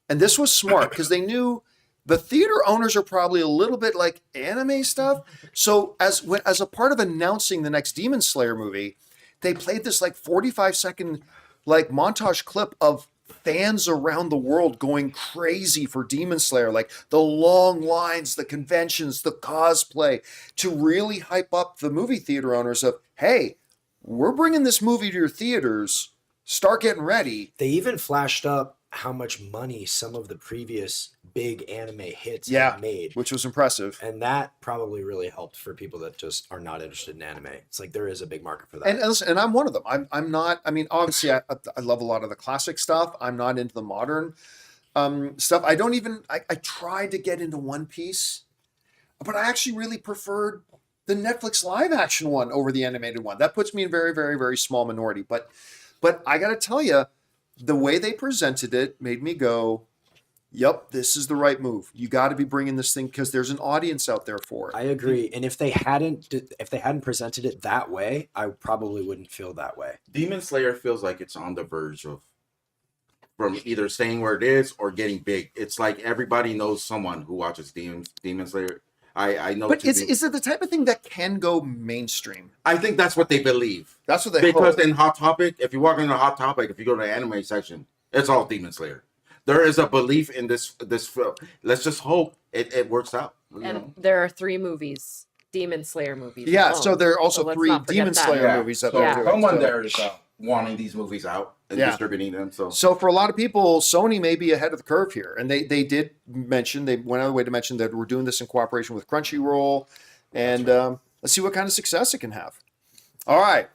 and this was smart because they knew the theater owners are probably a little bit like anime stuff. So as a part of announcing the next Demon Slayer movie, they played this like 45-second like montage clip of fans around the world going crazy for Demon Slayer, like the long lines, the conventions, the cosplay, to really hype up the movie theater owners of, hey, we're bringing this movie to your theaters. Start getting ready. They even flashed up how much money some of the previous big anime hits have made, which was impressive. And that probably really helped for people that just are not interested in anime. It's like there is a big market for that. And I'm one of them. I'm not. I mean, obviously, I love a lot of the classic stuff. I'm not into the modern stuff. I don't even. I tried to get into One Piece, but I actually really preferred the Netflix live action one over the animated one. That puts me in very, very, very small minority. But I got to tell you, the way they presented it made me go, yep, this is the right move. You got to be bringing this thing because there's an audience out there for it. I agree. And if they hadn't presented it that way, I probably wouldn't feel that way. Demon Slayer feels like it's on the verge of from either staying where it is or getting big. It's like everybody knows someone who watches Demon Slayer. I know. But is it the type of thing that can go mainstream? I think that's what they believe. That's what they because hope. In Hot Topic, if you walk into Hot Topic, if you go to the anime section, it's all Demon Slayer. There is a belief in this film. Let's just hope it works out. And there are 3 movies, Demon Slayer movies. Yeah, alone. so there are also let's 3 not forget Demon that. Slayer movies that they're doing. Someone there is wanting these movies out and distributing them. So for a lot of people, Sony may be ahead of the curve here. And they did mention, they went out of the way to mention that we're doing this in cooperation with Crunchyroll. And let's see what kind of success it can have. All right.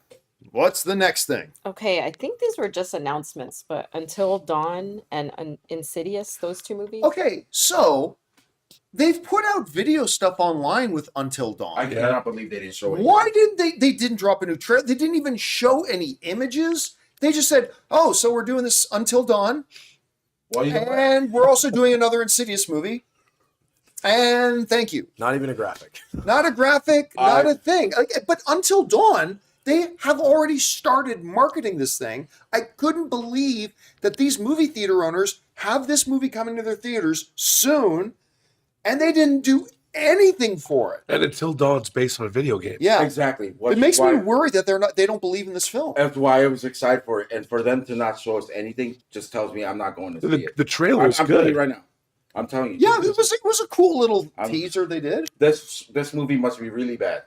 What's the next thing? Okay, I think these were just announcements, but Until Dawn and Insidious, those 2 movies. Okay, so they've put out video stuff online with Until Dawn. I cannot believe they didn't show it. Why didn't they didn't drop a new trailer? They didn't even show any images. They just said, oh, so we're doing this Until Dawn. And we're also doing another Insidious movie. And thank you. Not even a graphic. Not a graphic, not a thing. But Until Dawn, they have already started marketing this thing. I couldn't believe that these movie theater owners have this movie coming to their theaters soon, and they didn't do anything for it. And Until Dawn's based on a video game. Yeah, exactly. It makes me worried that they don't believe in this film. That's why I was excited for it, and for them to not show us anything just tells me I'm not going to see it. The trailer is I'm good. telling you right now. I'm telling you. Yeah, it was a cool little teaser they did. This movie must be really bad.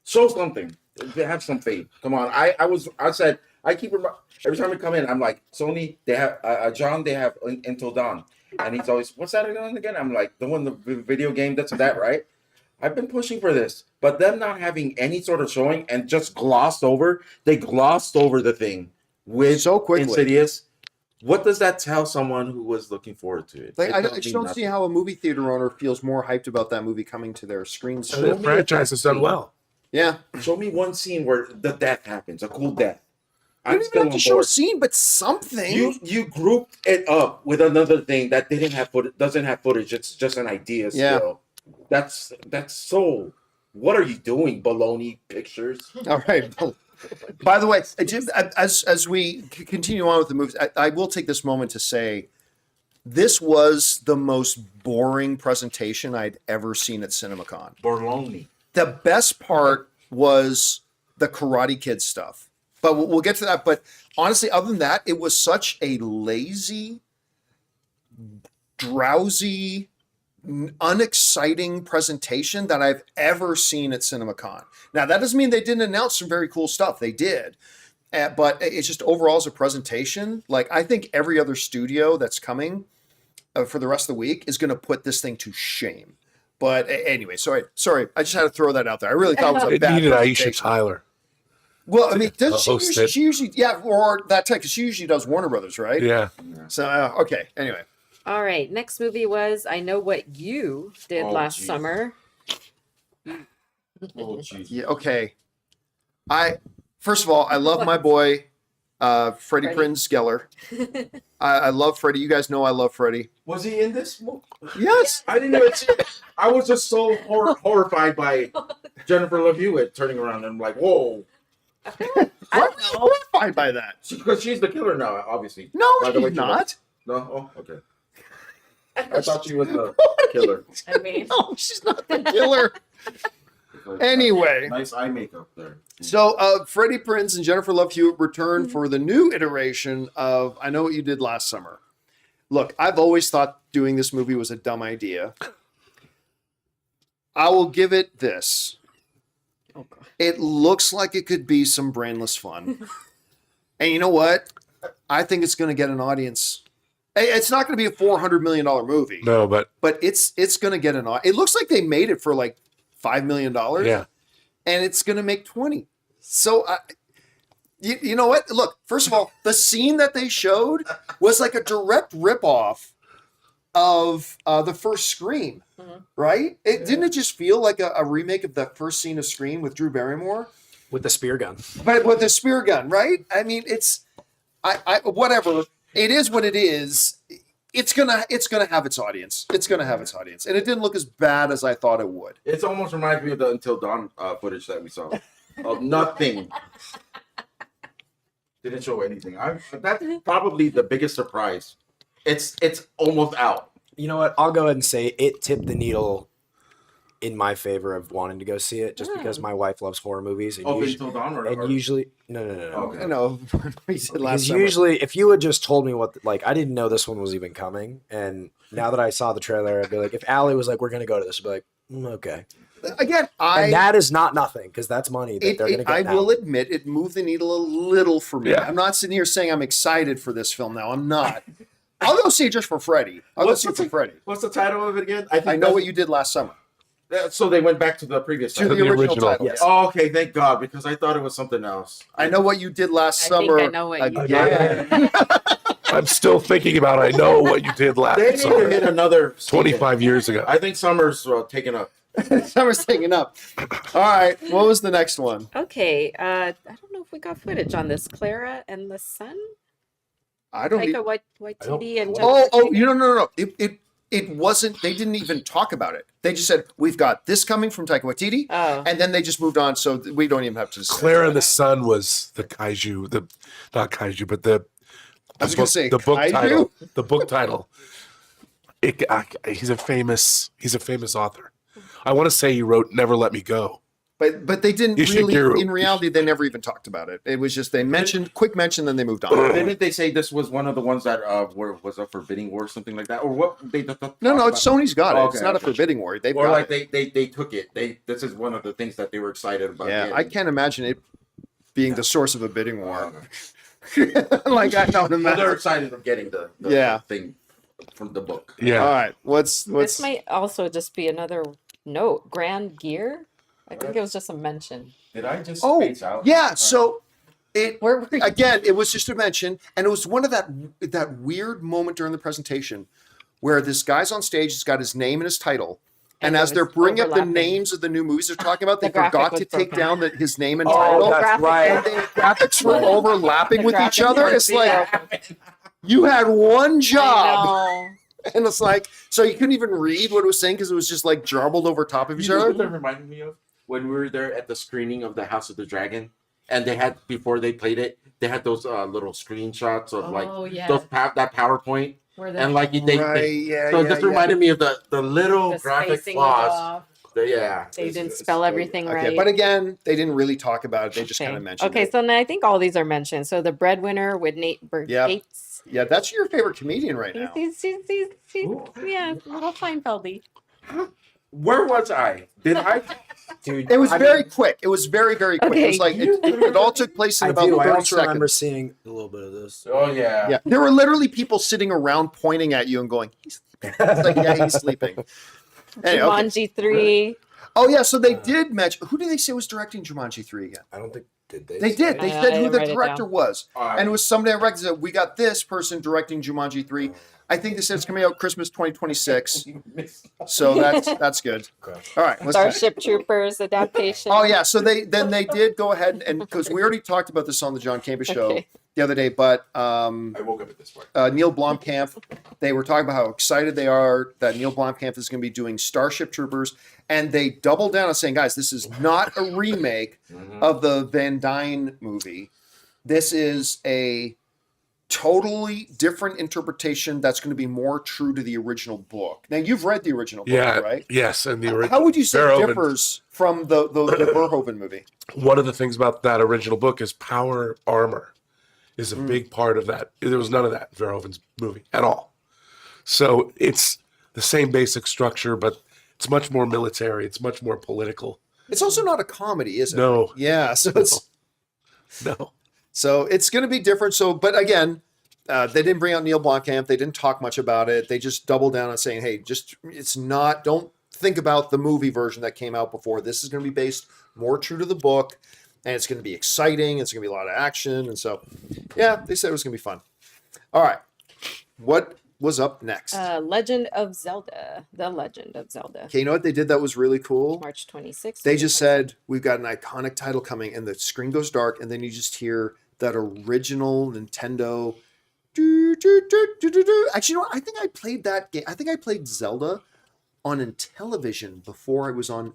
Show something. Have some faith. Come on. I said every time we come in, I'm like, Sony, they have John, they have Until Dawn. And he's always, what's that again? I'm like, the video game, that's that, right? I've been pushing for this. But them not having any sort of showing and just they glossed over the thing with so quickly. Insidious. What does that tell someone who was looking forward to it? I just don't see how a movie theater owner feels more hyped about that movie coming to their screens. The franchise has done well. Yeah. Show me one scene where the death happens, a cool death. You don't even have to show a scene, but something. You grouped it up with another thing that doesn't have footage. It's just an idea still. Yeah. That's so. What are you doing, Baloney Pictures? All right. By the way, as we continue on with the movies, I will take this moment to say this was the most boring presentation I'd ever seen at CinemaCon. Baloney. The best part was the Karate Kid stuff. But we'll get to that. But honestly, other than that, it was such a lazy, drowsy, unexciting presentation that I've ever seen at CinemaCon. Now, that doesn't mean they didn't announce some very cool stuff. They did. But it's just overall as a presentation, like I think every other studio that's coming for the rest of the week is going to put this thing to shame. But anyway, sorry. I just had to throw that out there. I really thought it was a It bad needed presentation. Aisha Tyler. Well, I mean, does Host it. she usually, yeah, or that type, because she usually does Warner Brothers, right? Yeah. So, okay, anyway. All right. Next movie was I Know What You Did Oh, Last geez. Summer. Oh, jeez. Yeah, okay. First of all, I love my boy, Freddie Prinze Geller. I love Freddie. You guys know I love Freddie. Was he in this movie? Yes. I didn't even see it. I was just so horrified by Jennifer Love Hewitt turning around and I'm like, whoa. I'm horrified by that. Because she's the killer now, obviously. No, By the way, she's she not. No? Oh, okay. I thought she was the killer. I mean, No, she's not the killer. Anyway. Nice eye makeup there. So, Freddie Prinze and Jennifer Love Hewitt return for the new iteration of I Know What You Did Last Summer. Look, I've always thought doing this movie was a dumb idea. I will give it this. oh God. It looks like it could be some brainless fun. And you know what? I think it's going to get an audience. It's not going to be a $400 million movie, No, but but it's going to get an audience. It looks like they made it for like $5 million. yeah. And it's going to make 20. So, you know what? Look, first of all, the scene that they showed was like a direct ripoff of the first Scream, right? Didn't it just feel like a remake of the first scene of Scream with Drew Barrymore? With the spear gun. But with the spear gun, right? I mean, whatever. It is what it is. It's gonna have its audience. It's gonna have its audience, and it didn't look as bad as I thought it would. It almost reminds me of the Until Dawn footage that we saw. Of nothing. Didn't show anything. That's probably the biggest surprise. It's almost out. You know what? I'll go ahead and say it tipped the needle in my favor of wanting to go see it, just because my wife loves horror movies. And, Until Dawn or usually, no. Okay. I know. We said last Because summer. usually, if you had just told me I didn't know this one was even coming, and now that I saw the trailer, I'd be like, if Allie was like, "We're gonna go to this," I'd be like, "Okay." Again, And that is not nothing, because that's money that they're gonna get. I now. will admit it moved the needle a little for me. Yeah. I'm not sitting here saying I'm excited for this film now. I'm not. I'll go see it just for Freddie. I'll go see it for Freddie. What's the title of it again? I Know What You Did Last Summer. So they went back to the previous To title. the original original. title. Yes. Oh, okay, thank God, because I thought it was something else. I Know What You Did Last I think Summer. I know what you again. I'm still thinking about I Know What You Did They Last need to Summer, hit another 25 years ago. I think Summer's taking up. Summer's taking up. All right. What was the next one? Okay. I don't know if we got footage on this. Clara and the Sun? I don't. Taika Even, Waititi and oh, Jennifer you no. It wasn't. They didn't even talk about it. They just said we've got this coming from Taika Waititi, Oh. and then they just moved on. So we don't even have to. Discuss Clara that. and the Sun was the kaiju, not kaiju, but the I was gonna say the book kaiju? title. The book title. He's a famous author. I want to say he wrote "Never Let Me Go." But they didn't Ishigeru. really. In reality, they never even talked about it. It was just they mentioned, quick mention, then they moved on. Didn't they say this was one of the ones that was up for bidding war or something like that? Or what? No, it's Sony's got it. Okay, It's not a okay. forbidding war. They've Or got like it. they took it. This is one of the things that they were excited about. Yeah, getting. I can't imagine it being the source of a bidding war. Okay. Like I don't Well, they're imagine. excited of getting the Yeah. thing from the book. Yeah. All right, This what's might also just be another note. Grand Gear? I think it was just a mention. Did I just oh space out? yeah. So it Where were you? again, it was just a mention, and it was one of that weird moment during the presentation where this guy's on stage. He's got his name and his title. And And it as they're was bringing up the overlapping. names of the new movies they're talking about, they The graphic forgot was to take broken. down his name and Oh, title. that's graphic right. And the graphics were Right. overlapping The with each graphics other. were It's like broken. you had one I job, know. and it's like so you couldn't even read what it was saying because it was just like jumbled over top of each You know other. what that reminded me of? When we were there at the screening of the House of the Dragon, and they had before they played it, they had those little screenshots of like Oh, yeah. that PowerPoint, Where the, and like Yeah, so it just reminded me of the little the graphic spacing was flaws off. Yeah. They didn't spell everything Okay, right. but again, they didn't really talk about it. They just kind Okay. of mentioned Okay, it. so now I think all these are mentioned. So the breadwinner with Nate Yep. Gates. Yeah, that's your favorite comedian right now. Yeah, little Seinfeldy. Where was I? Did I? Dude, It was I very mean, quick. It was very, very quick. It Okay. was like it all took place in I about do. 30 I also remember seconds. seeing a little bit of this. Oh yeah. Yeah, there were literally people sitting around pointing at you and going, "He's sleeping." It's like, yeah, he's sleeping. Anyway, okay. Jumanji 3. Oh yeah, so they did mention. Who did they say was directing Jumanji 3 again? I don't think did they. They say did. it? They I said who didn't the write it director down. was, Alright. and it was somebody I recognized. We got this person directing Jumanji 3. I think they said it's coming out Christmas 2026. So that's good. Okay. All right, let's Starship Troopers adaptation. Oh yeah, so they did go ahead and because we already talked about this on the John Campea Show Okay. the other day, but I woke up at this point. Neil Blomkamp, they were talking about how excited they are that Neil Blomkamp is going to be doing Starship Troopers, and they doubled down on saying, guys, this is not a remake of the Van Dyne movie. This is a totally different interpretation that's going to be more true to the original book. Now you've read the original book, Yeah. right? Yes, and the original. How would you say it Verhoeven- differs from the Verhoeven movie? One of the things about that original book is power armor is a big part of that. There was none of that in Verhoeven's movie at all. So it's the same basic structure, but it's much more military. It's much more political. It's also not a comedy, is it? No. Yeah, so it's No. so it's going to be different. So, but again, they didn't bring out Neil Blomkamp. They didn't talk much about it. They just doubled down on saying, "Hey, just it's not. Don't think about the movie version that came out before. This is going to be based more true to the book, and it's going to be exciting. It's going to be a lot of action." And so, yeah, they said it was going to be fun. All right, what was up next? Legend of Zelda. The Legend of Zelda. Okay, you know what they did that was really cool? March 26th. They just said, we've got an iconic title coming, and the screen goes dark, and then you just hear that original Nintendo. Do, do, do, do, do, do. Actually, you know what? I think I played that game. I think I played Zelda on Intellivision before it was on.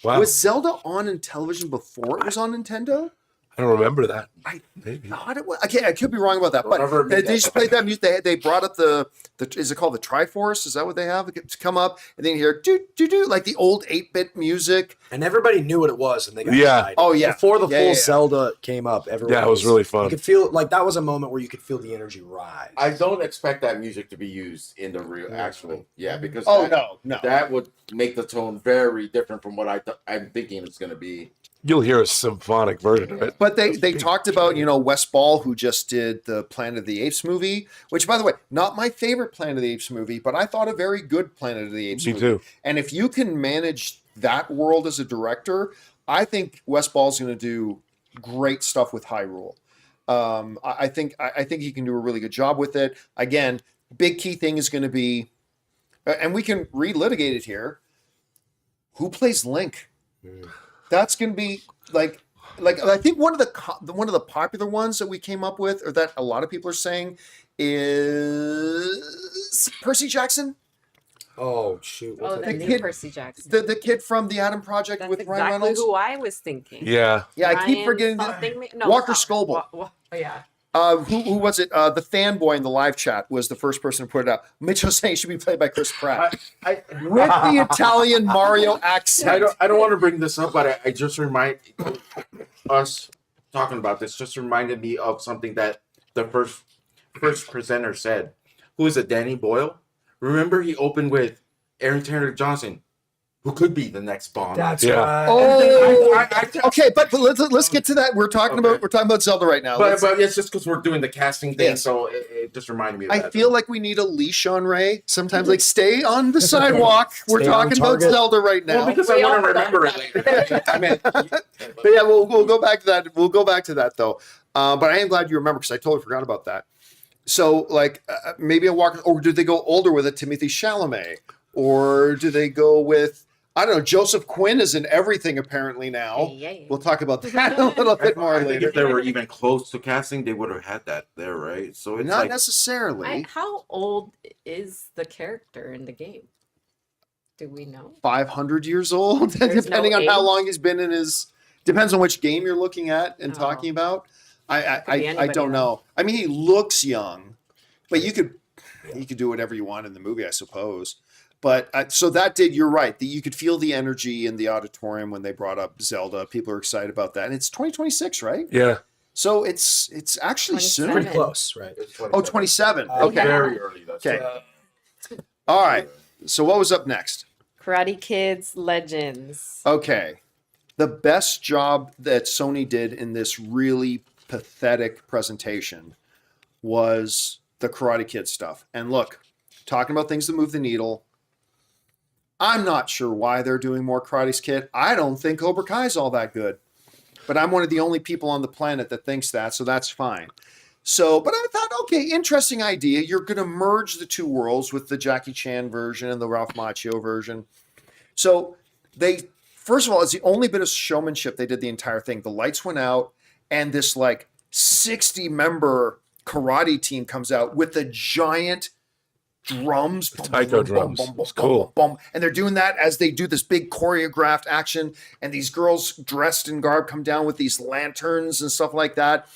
Wow. Was Zelda on Intellivision before it was on Nintendo? I don't remember that. I Maybe. thought it was. Okay, I could be wrong about that, Don't ever but they admit that. just played that music. They brought up the is it called the Triforce? Is that what they have to come up? And then you hear do do do like the old 8-bit music. And everybody knew what it was, and they got Yeah. excited. Oh yeah, Before the Yeah, full yeah, yeah. Zelda came up, everyone. Yeah, it was really You fun. could feel like that was a moment where you could feel the energy rise. I don't expect that music to be used in the real actual. Yeah, because Oh that, no. that would make the tone very different from what I'm thinking it's going to be. You'll hear a symphonic version of it. But they talked about, Wes Ball, who just did the Planet of the Apes movie, which, by the way, not my favorite Planet of the Apes movie, but I thought a very good Planet of the Apes Me movie. too. And if you can manage that world as a director, I think Wes Ball's going to do great stuff with Hyrule. I think he can do a really good job with it. Again, big key thing is going to be, and we can relitigate it here, who plays Link? That's going to be like I think one of the popular ones that we came up with, or that a lot of people are saying, is Percy Jackson, Oh shoot! Oh, What's the that the new kid- Percy Jackson. the kid from the Adam Project That's with exactly Ryan Reynolds. who I was thinking. Yeah. Yeah, I keep Ryan forgetting something the, no, Walker stop. Scoble. Yeah. Who was it? The fanboy in the live chat was the first person to put it out. Mitch was saying it should be played by Chris Pratt I with the Italian Mario accent. I don't want to bring this up, but I just remind us talking about this just reminded me of something that the first presenter said. Who is it? Danny Boyle. Remember, he opened with Aaron Taylor Johnson, who could be the next Bond. That's Yeah. right. Oh, I okay, but let's get to that. We're talking about Zelda right now. but it's just because we're doing the casting thing, Yes. so it just reminded me of I that. feel like we need a leash on Ray. Sometimes, like, stay on the sidewalk. We're Stay on talking about target. Zelda right now. Well, because I We want to all remember it forgot later. I mean, But yeah, we'll go back to that. We'll go back to that though. But I am glad you remember because I totally forgot about that. So, like, maybe a Walker, or do they go older with a Timothy Chalamet, or do they go with, I don't know, Joseph Quinn is in everything apparently now. Yeah. We'll talk about that a little bit more I think later. if they were even close to casting, they would have had that there, right? So it's Not like necessarily. How old is the character in the game? Do we know? 500 years old, There's depending no on how age? long he's been in his. Depends on which game you're looking at and Oh. talking about. Could be I anybody, don't know. I mean, he looks young, but you could do whatever you want in the movie, I suppose. But so that did, you're right. You could feel the energy in the auditorium when they brought up Zelda. People are excited about that. And it's 2026, right? Yeah. So it's actually soon. Pretty close, right? Oh, 27. Oh, Okay. Very early. That's Okay. right. All right. So what was up next? Karate Kids Legends. Okay. The best job that Sony did in this really pathetic presentation was the Karate Kid stuff. And look, talking about things that move the needle, I'm not sure why they're doing more Karate Kid. I don't think Cobra Kai is all that good. But I'm one of the only people on the planet that thinks that, so that's fine. So, but I thought, okay, interesting idea. You're going to merge the two worlds with the Jackie Chan version and the Ralph Macchio version. So they, first of all, it's the only bit of showmanship they did the entire thing. The lights went out, and this like 60-member karate team comes out with the giant drums, Taiko drums. It's cool. And they're doing that as they do this big choreographed action, and these girls dressed in garb come down with these lanterns and stuff like that.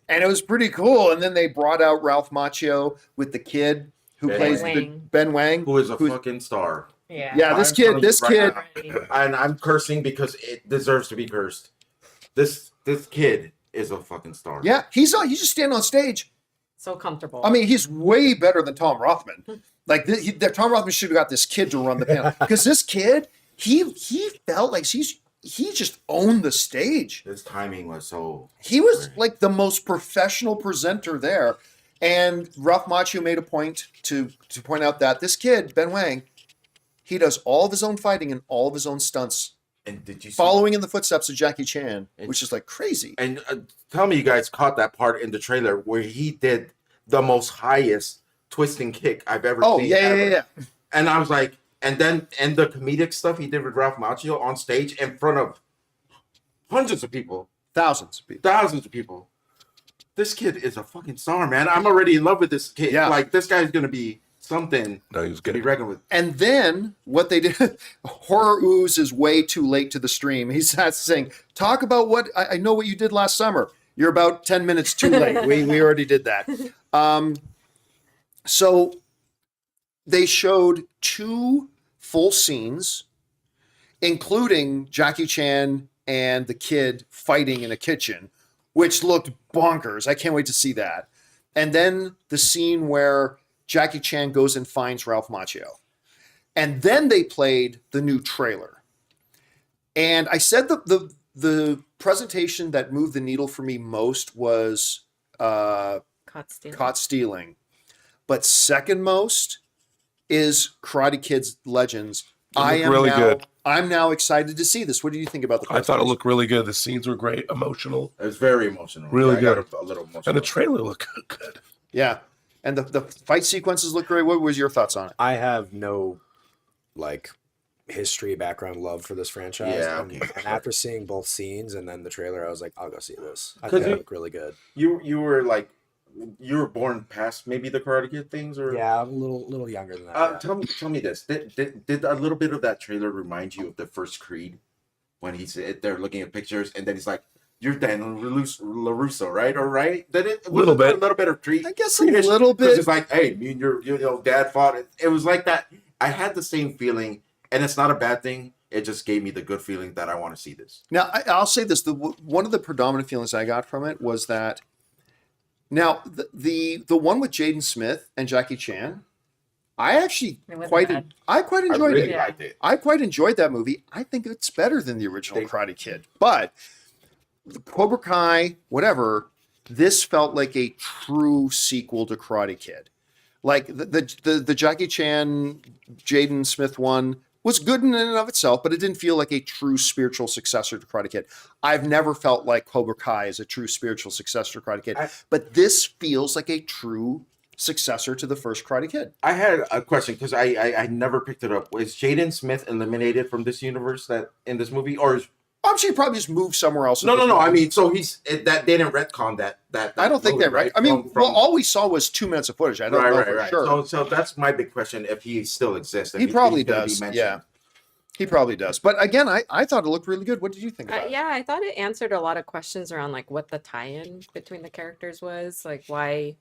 And it was pretty cool. And then they brought out Ralph Macchio with the kid who plays Ben Wang, who is a fucking star. Yeah, this kid, and I'm cursing because it deserves to be cursed. This kid is a fucking star. Yeah, he's just standing on stage. So comfortable. I mean, he's way better than Tom Rothman. Like Tom Rothman should have got this kid to run the panel because this kid, he felt like he just owned the stage. His timing was so. He was like the most professional presenter there, and Ralph Macchio made a point to point out that this kid Ben Wang, he does all of his own fighting and all of his own stunts. And did you following in the footsteps of Jackie Chan, which is like crazy. And tell me, you guys caught that part in the trailer where he did the most highest twisting kick I've ever seen. Oh yeah. And I was like, and the comedic stuff he did with Ralph Macchio on stage in front of hundreds of people, thousands of people. This kid is a fucking star, man. I'm already in love with this kid. Yeah. Like this guy's gonna be something. No, he was to good. be reckoned with. And then what they did, Horror Ooze is way too late to the stream. He starts saying, talk about what, I know what you did last summer. You're about 10 minutes too late. We already did that. So they showed 2 full scenes, including Jackie Chan and the kid fighting in a kitchen, which looked bonkers. I can't wait to see that. And then the scene where Jackie Chan goes and finds Ralph Macchio. And then they played the new trailer. And I said the presentation that moved the needle for me most was Caught Stealing. But second most is Karate Kids Legends. I'm now excited to see this. What do you think about the presentation? I thought it looked really good. The scenes were great. Emotional. It was very emotional. Really good. A little emotional. And the trailer looked good. Yeah. And the fight sequences look great. What was your thoughts on it? I have no history, background, love for this franchise. Yeah, and after seeing both scenes and then the trailer, I was like, I'll go see this. I 'Cause think it looked really good. You were born past maybe the Karate Kid things, or Yeah, I'm a little younger than that. Yeah. Tell me this. Did a little bit of that trailer remind you of the first Creed when he's they're looking at pictures and then he's like, "You're Daniel LaRusso, right? All right." Then it was a little bit of Creed. I guess a little bit. It's like, hey, me and your dad fought. It was like that. I had the same feeling, and it's not a bad thing. It just gave me the good feeling that I want to see this. Now, I'll say this: one of the predominant feelings I got from it was that. Now, the one with Jaden Smith and Jackie Chan, I actually quite enjoyed it. Liked it. I quite enjoyed that movie. I think it's better than the original Karate Kid. But the Cobra Kai, whatever, this felt like a true sequel to Karate Kid. Like the Jackie Chan, Jaden Smith one was good in and of itself, but it didn't feel like a true spiritual successor to Karate Kid. I've never felt like Cobra Kai is a true spiritual successor to Karate Kid, but this feels like a true successor to the first Karate Kid. I had a question because I never picked it up. Is Jaden Smith eliminated from this universe that in this movie, or is I'm sure he probably just moved somewhere else. No. I mean, so that they didn't retcon that. I don't think they're right. I mean, all we saw was 2 minutes of footage. I don't know for sure. So that's my big question: if he still exists, he probably does. Yeah, he probably does. But again, I thought it looked really good. What did you think about it? Yeah, I thought it answered a lot of questions around like what the tie-in between the characters was, like why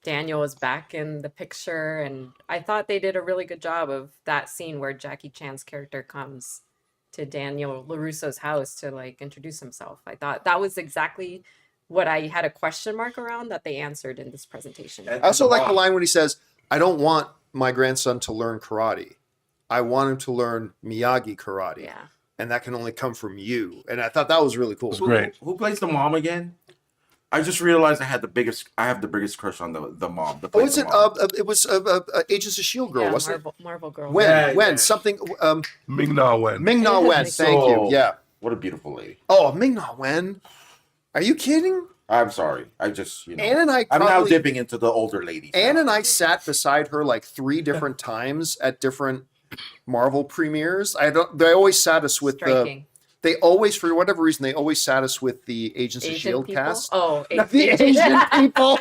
Daniel was back in the picture, and I thought they did a really good job of that scene where Jackie Chan's character comes to Daniel LaRusso's house to like introduce himself. I thought that was exactly what I had a question mark around that they answered in this presentation. I also like the line when he says, "I don't want my grandson to learn karate. I want him to learn Miyagi karate." Yeah. And that can only come from you. And I thought that was really cool. It was great. Who plays the mom again? I just realized I have the biggest crush on the mom. Oh, is it? It was Agents of Shield girl, Yeah, wasn't Marvel girl. it? When? Yeah, When? yeah. Something. Ming-Na Wen. Ming-Na Wen. Thank you. So- Yeah. What a beautiful lady. Oh, Ming-Na Wen. Are you kidding? I'm sorry. I just, Ann and I I'm now probably- dipping into the older ladies. Ann now. and I sat beside her like 3 different times at different Marvel premieres. They always sat us with Striking. They always, for whatever reason, they always sat us with the Agents of Asian Shield people? cast. Oh, Not the Asian people,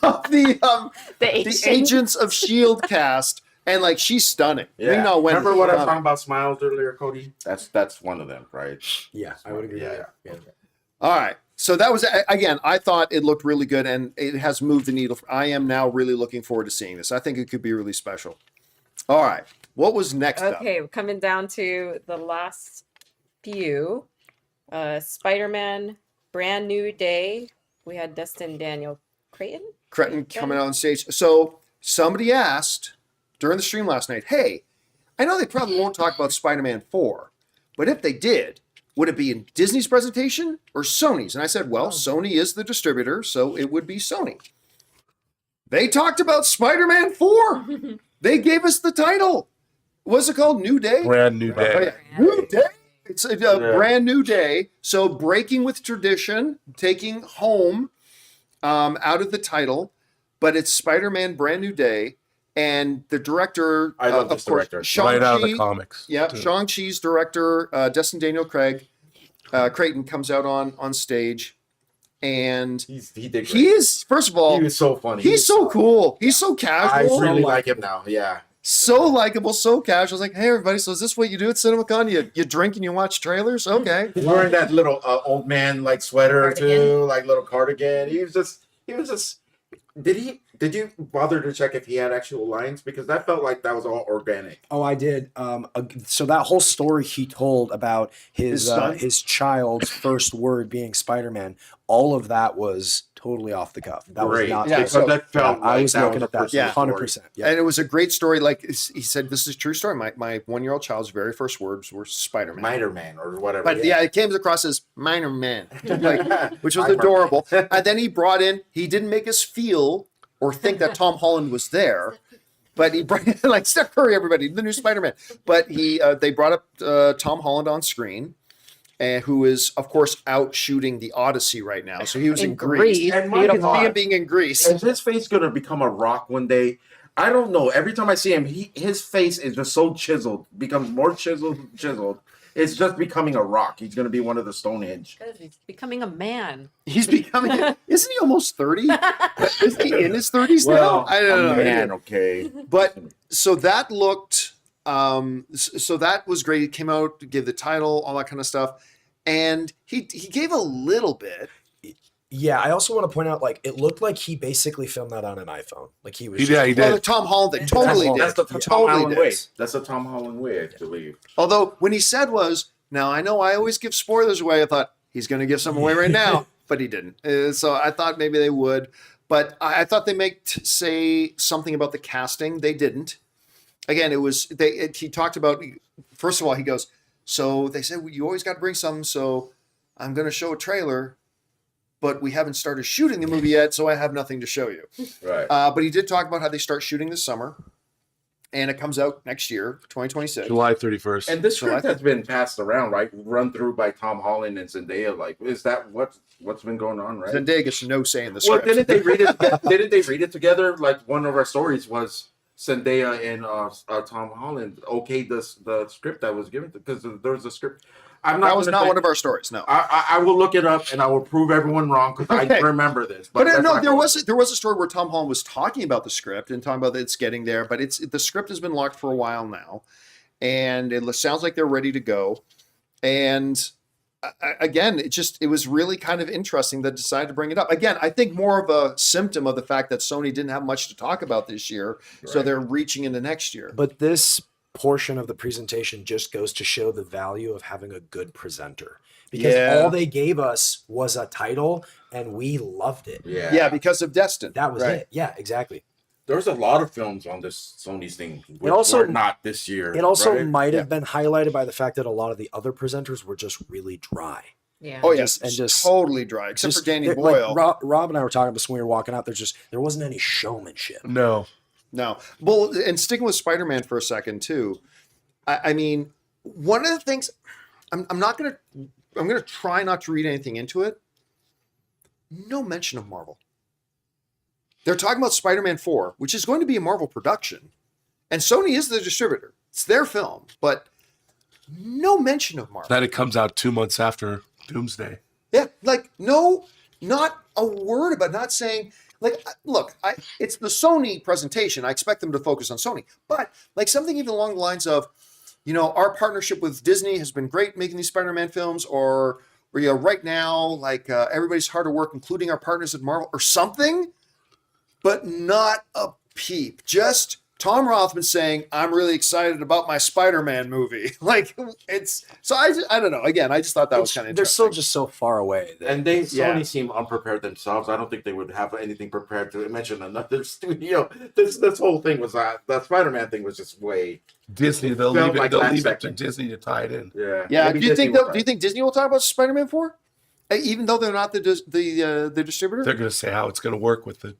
not the the Agents of Shield cast, and like she's stunning. Yeah. Ming-Na Wen Remember is what I was stunning. talking about smiles earlier, Cody? That's one of them, right? Yeah, I would agree. Yeah. Yeah. All right. So that was, again, I thought it looked really good and it has moved the needle. I am now really looking forward to seeing this. I think it could be really special. All right. What was next up? Okay, coming down to the last few. Spider-Man, Brand New Day. We had Destin Daniel Creighton. Creighton coming out on stage. So somebody asked during the stream last night, hey, I know they probably won't talk about Spider-Man 4, but if they did, would it be in Disney's presentation or Sony's? And I said, well, Sony is the distributor, so it would be Sony. They talked about Spider-Man 4. They gave us the title. What's it called? New Day? Brand New Day. Oh, yeah. New Day. It's a brand new day. So breaking with tradition, taking home out of the title, but it's Spider-Man Brand New Day. And the director, I love this director. Right out of the comics. Yeah, too. Shang-Chi's director, Destin Daniel Creighton comes out on stage. And He did great. he is, first of all, He was so funny. he's so cool. He's so I casual. really like him now. Yeah. So likable, so casual. I was like, hey, everybody, so is this what you do at CinemaCon? You drink and you watch trailers? Okay. He's wearing that little old man like sweater Cardigan. too, like little cardigan. He was just. Did you bother to check if he had actual lines? Because that felt like that was all organic. Oh, I did. So that whole story he told about His his son? his child's first word being Spider-Man, all of that was totally off the cuff. That Great. was not. Yeah, because so- that felt I like was that looking was at a that. personal Yeah. Hundred story. percent. Yeah. And it was a great story. Like he said, this is a true story. My 1-year-old child's very first words were Spider-Man. Minor Man or whatever. But yeah, it came across as minor man, like, which was adorable. And then he didn't make us feel or think that Tom Holland was there, but he brought, like Steph Curry, everybody, the new Spider-Man. But they brought up Tom Holland on screen, who is, of course, out shooting the Odyssey right now. So he was in Greece. And You my know, God, being in Greece. is his face gonna become a rock one day? I don't know. Every time I see him, his face is just so chiseled, becomes more chiseled. It's just becoming a rock. He's gonna be one of the Stonehenge. Because he's becoming a man. He's becoming, isn't he almost 30? Isn't he in his 30s now? I don't know. Man, okay. But so that looked, so that was great. He came out, gave the title, all that kind of stuff. And he gave a little bit. Yeah, I also want to point out, like, it looked like he basically filmed that on an iPhone. Like he was. He just- did. Well, the Tom Holland thing totally did. That's the Tom Totally Holland did. way. That's the Tom Holland way, I believe. Although when he said was, now I know I always give spoilers away. I thought he's going to give some away right now, but he didn't. So I thought maybe they would. But I thought they might say something about the casting. They didn't. Again, he talked about, first of all, he goes, so they said, well, you always got to bring some. So I'm going to show a trailer, but we haven't started shooting the movie yet. So I have nothing to show you. Right. But he did talk about how they start shooting this summer and it comes out next year, 2026. July 31st. And this So script I has been passed around, right? Run through by Tom Holland and Zendaya. Like, is that what's been going on, right? Zendaya gets no say in the Well, script. didn't they read it? Didn't they read it together? Like one of our stories was Zendaya and Tom Holland okayed the script that was given because there was a script. I'm not. That was gonna not say- one of our stories. No. I will look it up and I will prove everyone wrong because Okay. I remember this. But that's no, not there going- was a story where Tom Holland was talking about the script and talking about that it's getting there, but the script has been locked for a while now, and it sounds like they're ready to go. And again, it was really kind of interesting that they decided to bring it up. Again, I think more of a symptom of the fact that Sony didn't have much to talk about this year, so they're reaching into next year. But this portion of the presentation just goes to show the value of having a good presenter, because all they gave us was a title and we loved it. Yeah, because of Destin. That was it. Yeah, exactly. There's a lot of films on this Sony's thing. Which also were not this year. It also might have been highlighted by the fact that a lot of the other presenters were just really dry. Yeah. Oh yes, and just totally dry, except for Danny Boyle. Like Rob and I were talking about this when we were walking out. There wasn't any showmanship. No. Well, and sticking with Spider-Man for a second too. I mean, one of the things I'm gonna try not to read anything into it. No mention of Marvel. They're talking about Spider-Man 4, which is going to be a Marvel production. And Sony is the distributor. It's their film, but no mention of Marvel. That it comes out 2 months after Doomsday. Yeah, like no, not a word about not saying, like, look, it's the Sony presentation. I expect them to focus on Sony, but like something even along the lines of, our partnership with Disney has been great making these Spider-Man films, or right now, like everybody's hard at work, including our partners at Marvel, or something. But not a peep. Just Tom Rothman saying, "I'm really excited about my Spider-Man movie." Like so. I don't know. Again, I just thought that was kind of interesting. They're still just so far away. And Sony seem unprepared themselves. I don't think they would have anything prepared to mention another studio. This whole thing was the Spider-Man thing was just way Disney. They'll leave it to Disney to tie it in. Yeah. Do you think Disney will talk about Spider-Man 4, even though they're not the distributor? They're going to say how it's going to work with the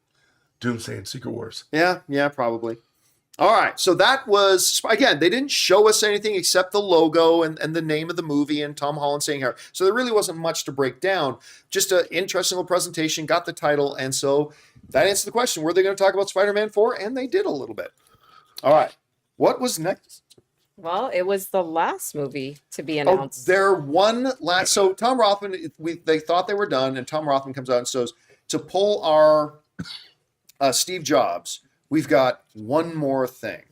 Doomsday and Secret Wars. Yeah, probably. All right, so that was, again, they didn't show us anything except the logo and the name of the movie and Tom Holland saying her. So there really wasn't much to break down. Just an interesting little presentation, got the title, and so that answered the question. Were they going to talk about Spider-Man 4? And they did a little bit. All right, what was next? Well, it was the last movie to be announced. Their one last, so Tom Rothman, they thought they were done, and Tom Rothman comes out and says, to pull our Steve Jobs, we've got one more thing.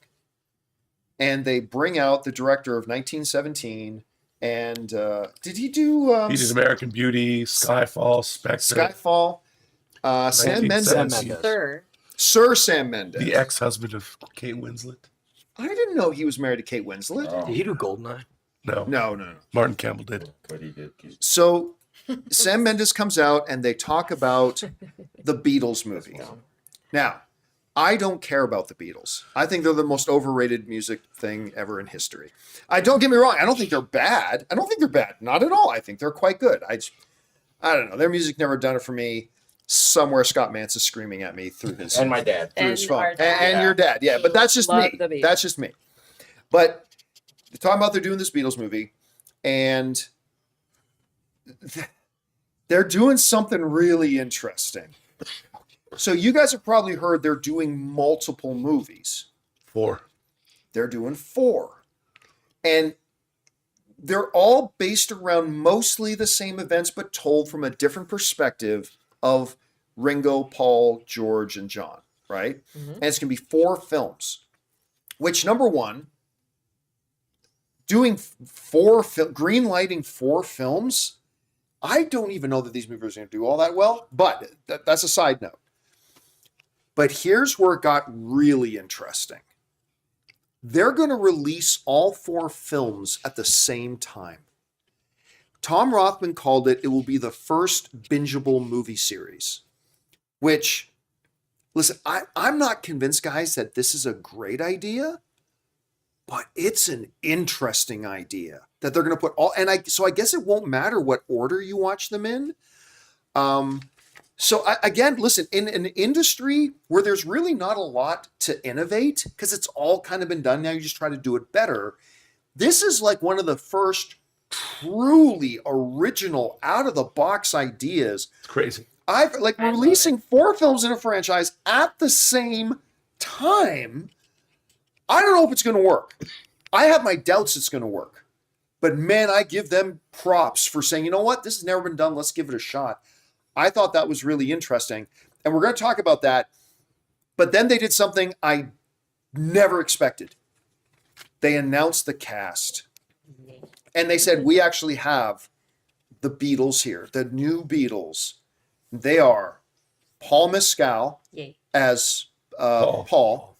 And they bring out the director of 1917. And did he do... he did American Beauty, Skyfall, Spectre. Skyfall. Sam Mendes. Sir Sam Mendes. The ex-husband of Kate Winslet. I didn't know he was married to Kate Winslet. Oh. Did he do Goldeneye? No. Martin Campbell did. But he did. So Sam Mendes comes out and they talk about the Beatles movie. Now, I don't care about the Beatles. I think they're the most overrated music thing ever in history. Don't get me wrong. I don't think they're bad. Not at all. I think they're quite good. I don't know. Their music never done it for me. Somewhere Scott Mance is screaming at me through his and my dad through his phone. And your dad. Yeah, but that's just me. That's just me. But they're talking about they're doing this Beatles movie, and they're doing something really interesting. So you guys have probably heard they're doing multiple movies. 4. They're doing 4. And they're all based around mostly the same events, but told from a different perspective of Ringo, Paul, George, and John, right? Mm-hmm. And it's going to be 4 films, which, number one, doing green lighting 4 films, I don't even know that these movies are going to do all that well, but that's a side note. But here's where it got really interesting. They're going to release all 4 films at the same time. Tom Rothman called it will be the first bingeable movie series, which, listen, I'm not convinced, guys, that this is a great idea, but it's an interesting idea that they're going to put all, so I guess it won't matter what order you watch them in. So again, listen, in an industry where there's really not a lot to innovate, because it's all kind of been done now, you just try to do it better. This is like one of the first truly original, out-of-the-box ideas. It's crazy. Releasing 4 films in a franchise at the same time. I don't know if it's going to work. I have my doubts it's going to work. But man, I give them props for saying, you know what, this has never been done. Let's give it a shot. I thought that was really interesting. And we're going to talk about that. But then they did something I never expected. They announced the cast. And they said, we actually have the Beatles here, the new Beatles. They are Paul Mescal Yay. as Paul.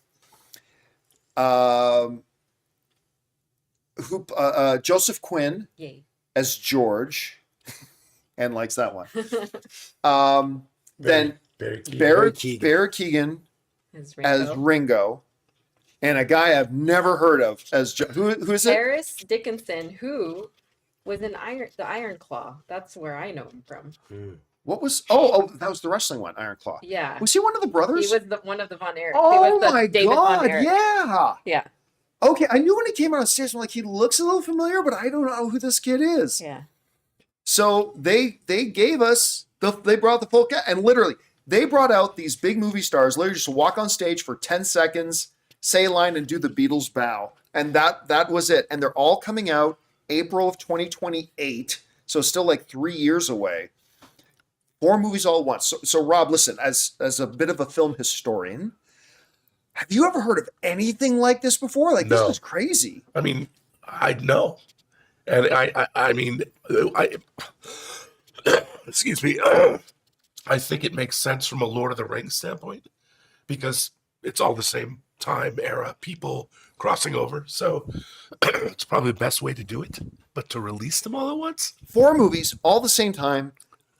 Joseph Quinn Yay. as George, and likes that one. Then Barry Keoghan. Barry Keoghan As as Ringo, and a guy I've never heard of as who is it? Harris Dickinson, who was in the Iron Claw. That's where I know him from. What was? Oh, that was the wrestling one, Iron Claw. Yeah. Was he one of the brothers? He was one of the Von Erich. Oh he was the my David God! Von Erich. Yeah. Yeah. Okay, I knew when he came out on stage, I'm like, he looks a little familiar, but I don't know who this kid is. Yeah. So they gave us they brought the full cast, and literally they brought out these big movie stars, literally just walk on stage for 10 seconds, say a line, and do the Beatles bow, and that was it. And they're all coming out April of 2028, so still like 3 years away. 4 movies all at once. So Rob, listen, as a bit of a film historian, have you ever heard of anything like this before? Like, No. this is crazy. I mean, I know. And I mean, excuse me. I think it makes sense from a Lord of the Rings standpoint because it's all the same time era, people crossing over. So it's probably the best way to do it. But to release them all at once? 4 movies all at the same time,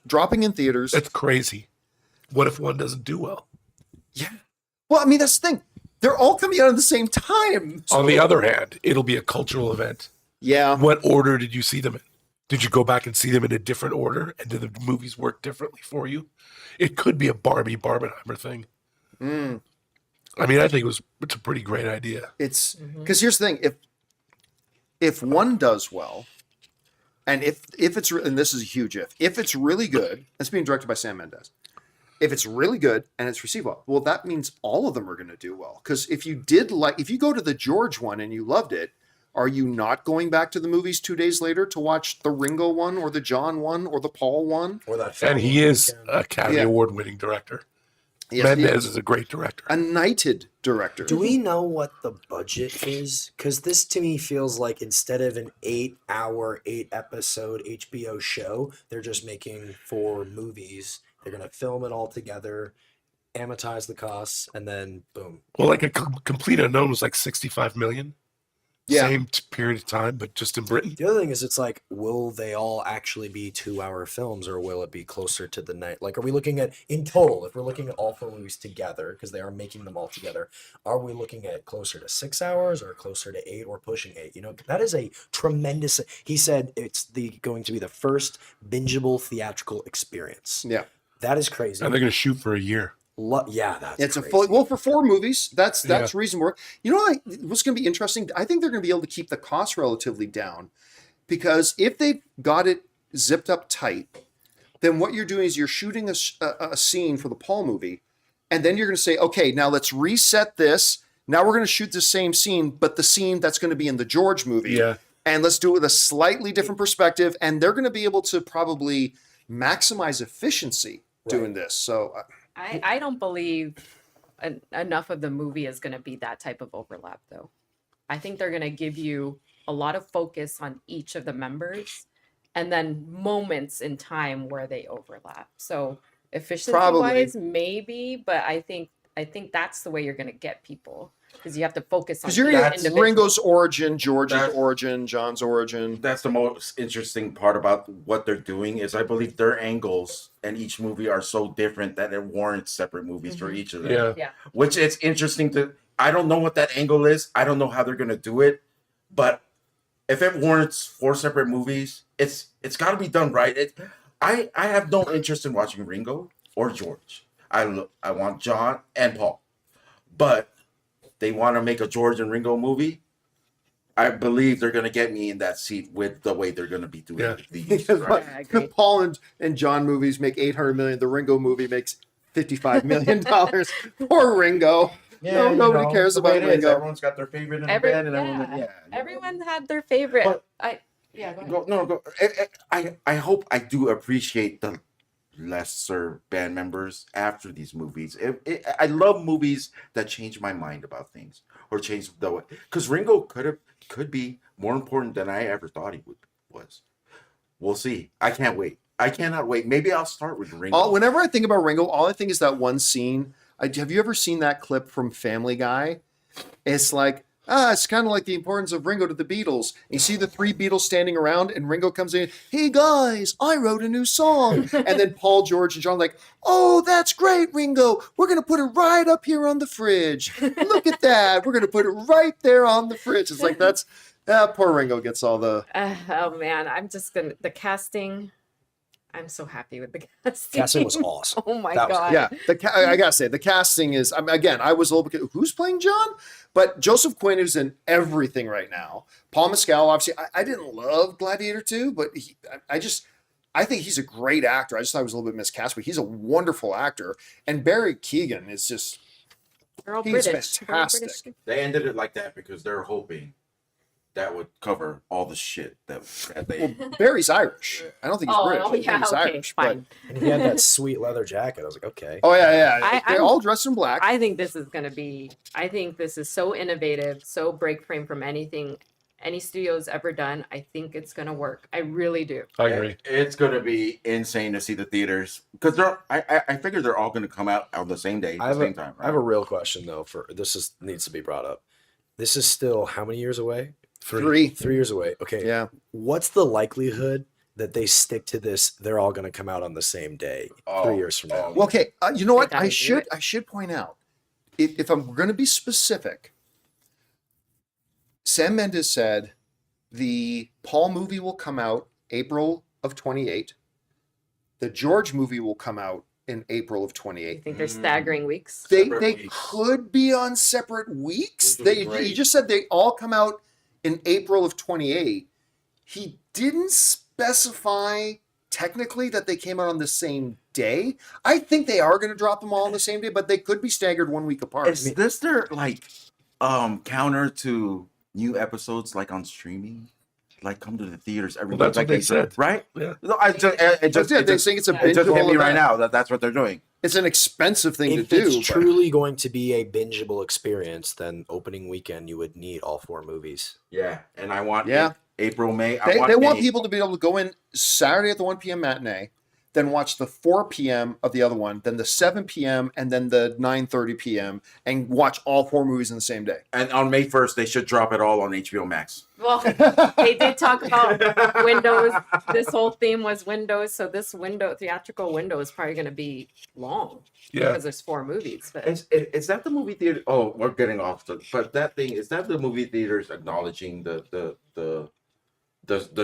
dropping in theaters. That's crazy. What if one doesn't do well? Yeah. Well, I mean, that's the thing. They're all coming out at the same time. On the other hand, it'll be a cultural event. Yeah. What order did you see them in? Did you go back and see them in a different order? And did the movies work differently for you? It could be a Barbenheimer thing. I mean, I think it's a pretty great idea. It's because here's the thing: if one does well, and if it's and this is a huge if it's really good, it's being directed by Sam Mendes. If it's really good and it's received well, that means all of them are going to do well. Because if you go to the George one and you loved it, are you not going back to the movies 2 days later to watch the Ringo one or the John one or the Paul one? Or that And he is Academy Award winning director. Yes, Mendes is a greght director. A knighted director. Do we know what the budget is? Because this to me feels like instead of an 8-hour, 8-episode HBO show, they're just making 4 movies. They're going to film it all together, amortize the costs, and then boom. Well, like a Complete Unknown was like 65 million. Yeah. Same period of time, but just in Britain. The other thing is, it's like, will they all actually be 2-hour films, or will it be closer to the night? Like, are we looking at, in total, if we're looking at all 4 movies together, because they are making them all together, are we looking at closer to 6 hours or closer to 8 or pushing 8? You know, that is a tremendous, he said it's going to be the first bingeable theatrical experience. Yeah. That is crazy. And they're going to shoot for a year. Yeah, that's it's crazy. a full for 4 movies. That's reasonable. You know what's going to be interesting? I think they're going to be able to keep the cost relatively down, because if they've got it zipped up tight, then what you're doing is you're shooting a scene for the Paul movie, and then you're going to say, okay, now let's reset this. Now we're going to shoot the same scene, but the scene that's going to be in the George movie. Yeah. And let's do it with a slightly different perspective, and they're going to be able to probably maximize efficiency doing this. So I don't believe enough of the movie is going to be that type of overlap, though. I think they're going to give you a lot of focus on each of the members, and then moments in time where they overlap. So efficiency-wise, maybe, but I think that's the way you're going to get people, because you have to focus on. Because you're going to individual. Ringo's origin, George's origin, John's origin. That's the most interesting part about what they're doing is I believe their angles and each movie are so different that it warrants separate movies for each of them. Yeah. Which it's interesting I don't know what that angle is. I don't know how they're going to do it, but if it warrants 4 separate movies, it's got to be done right. I have no interest in watching Ringo or George. I want John and Paul, but they want to make a George and Ringo movie. I believe they're going to get me in that seat with the way they're going to be doing these. Right? I agree. Paul and John movies make $800 million. The Ringo movie makes $55 million. Poor Ringo. Yeah, nobody cares about Ringo. Everyone's got their favorite in the band, and everyone had their favorite. But- Go ahead. Go. I hope I do appreciate the lesser band members after these movies. I love movies that change my mind about things or change the way, because Ringo could be more important than I ever thought he was. we'll see. I can't wait. I cannot wait. Maybe I'll start with Ringo. Whenever I think about Ringo, all I think is that one scene. Have you ever seen that clip from Family Guy? It's like, it's kind of like the importance of Ringo to the Beatles. And you see the three Beatles standing around, and Ringo comes in, hey guys, I wrote a new song. And then Paul, George, and John like, oh, that's great, Ringo. We're going to put it right up here on the fridge. Look at that. We're going to put it right there on the fridge. It's like, poor Ringo gets all the... oh man, the casting, I'm so happy with the casting. Casting was awesome. Oh my That was God. Yeah, I gotta say, the casting is, again, I was a little bit, who's playing John? But Joseph Quinn is in everything right now. Paul Mescal, obviously, I didn't love Gladiator 2, but I think he's a great actor. I just thought he was a little bit miscast, but he's a wonderful actor. And Barry Keoghan is just, They're all he's British. They're all British. fantastic. They ended it like that because they're hoping that would cover all the shit that they. Well, Barry's Irish. I don't think he's British. I think yeah, he's okay, Irish, fine. And he had that sweet leather jacket. I was like, okay. Oh, yeah. They're I'm- all dressed in black. I think this is so innovative, so break frame from anything any studio's ever done. I think it's gonna work. I really do. I agree. It's gonna be insane to see the theaters because I figure they're all gonna come out on the same day, at the same time. I have a real question though. Needs to be brought up. This is still how many years away? 3. 3 years away. Okay. Yeah. What's the likelihood that they stick to this? They're all going to come out on the same day 3 years from now. Well, okay. You know what? They gotta do it. I should point out, if I'm going to be specific, Sam Mendes said the Paul movie will come out April of 28. The George movie will come out in April of I 28. think they're staggering weeks. They Separate weeks. could be on separate weeks. Which would be He great. just said they all come out in April of 28. He didn't specify technically that they came out on the same day. I think they are going to drop them all on the same day, but they could be staggered 1 week apart. Is this their counter to new episodes like on streaming? Like come to the theaters every Well, week, that's like what they said. right? Yeah. No, They think it's a it just hit me bingeable right event. now that's what they're doing. It's an expensive thing If to do. it's but- truly going to be a bingeable experience, then opening weekend you would need all 4 movies. Yeah, and I want Yeah. April, May. They want May. people to be able to go in Saturday at the 1 p.m. matinee, then watch the 4 p.m. of the other one, then the 7 p.m. and then the 9:30 p.m. and watch all 4 movies in the same day. And on May 1st, they should drop it all on HBO Max. Well, they did talk about windows. This whole theme was windows, so this theatrical window is probably going to be long Yeah. because there's 4 movies. But Is that the movie theater? Oh, we're getting off but that thing is that the movie theaters acknowledging the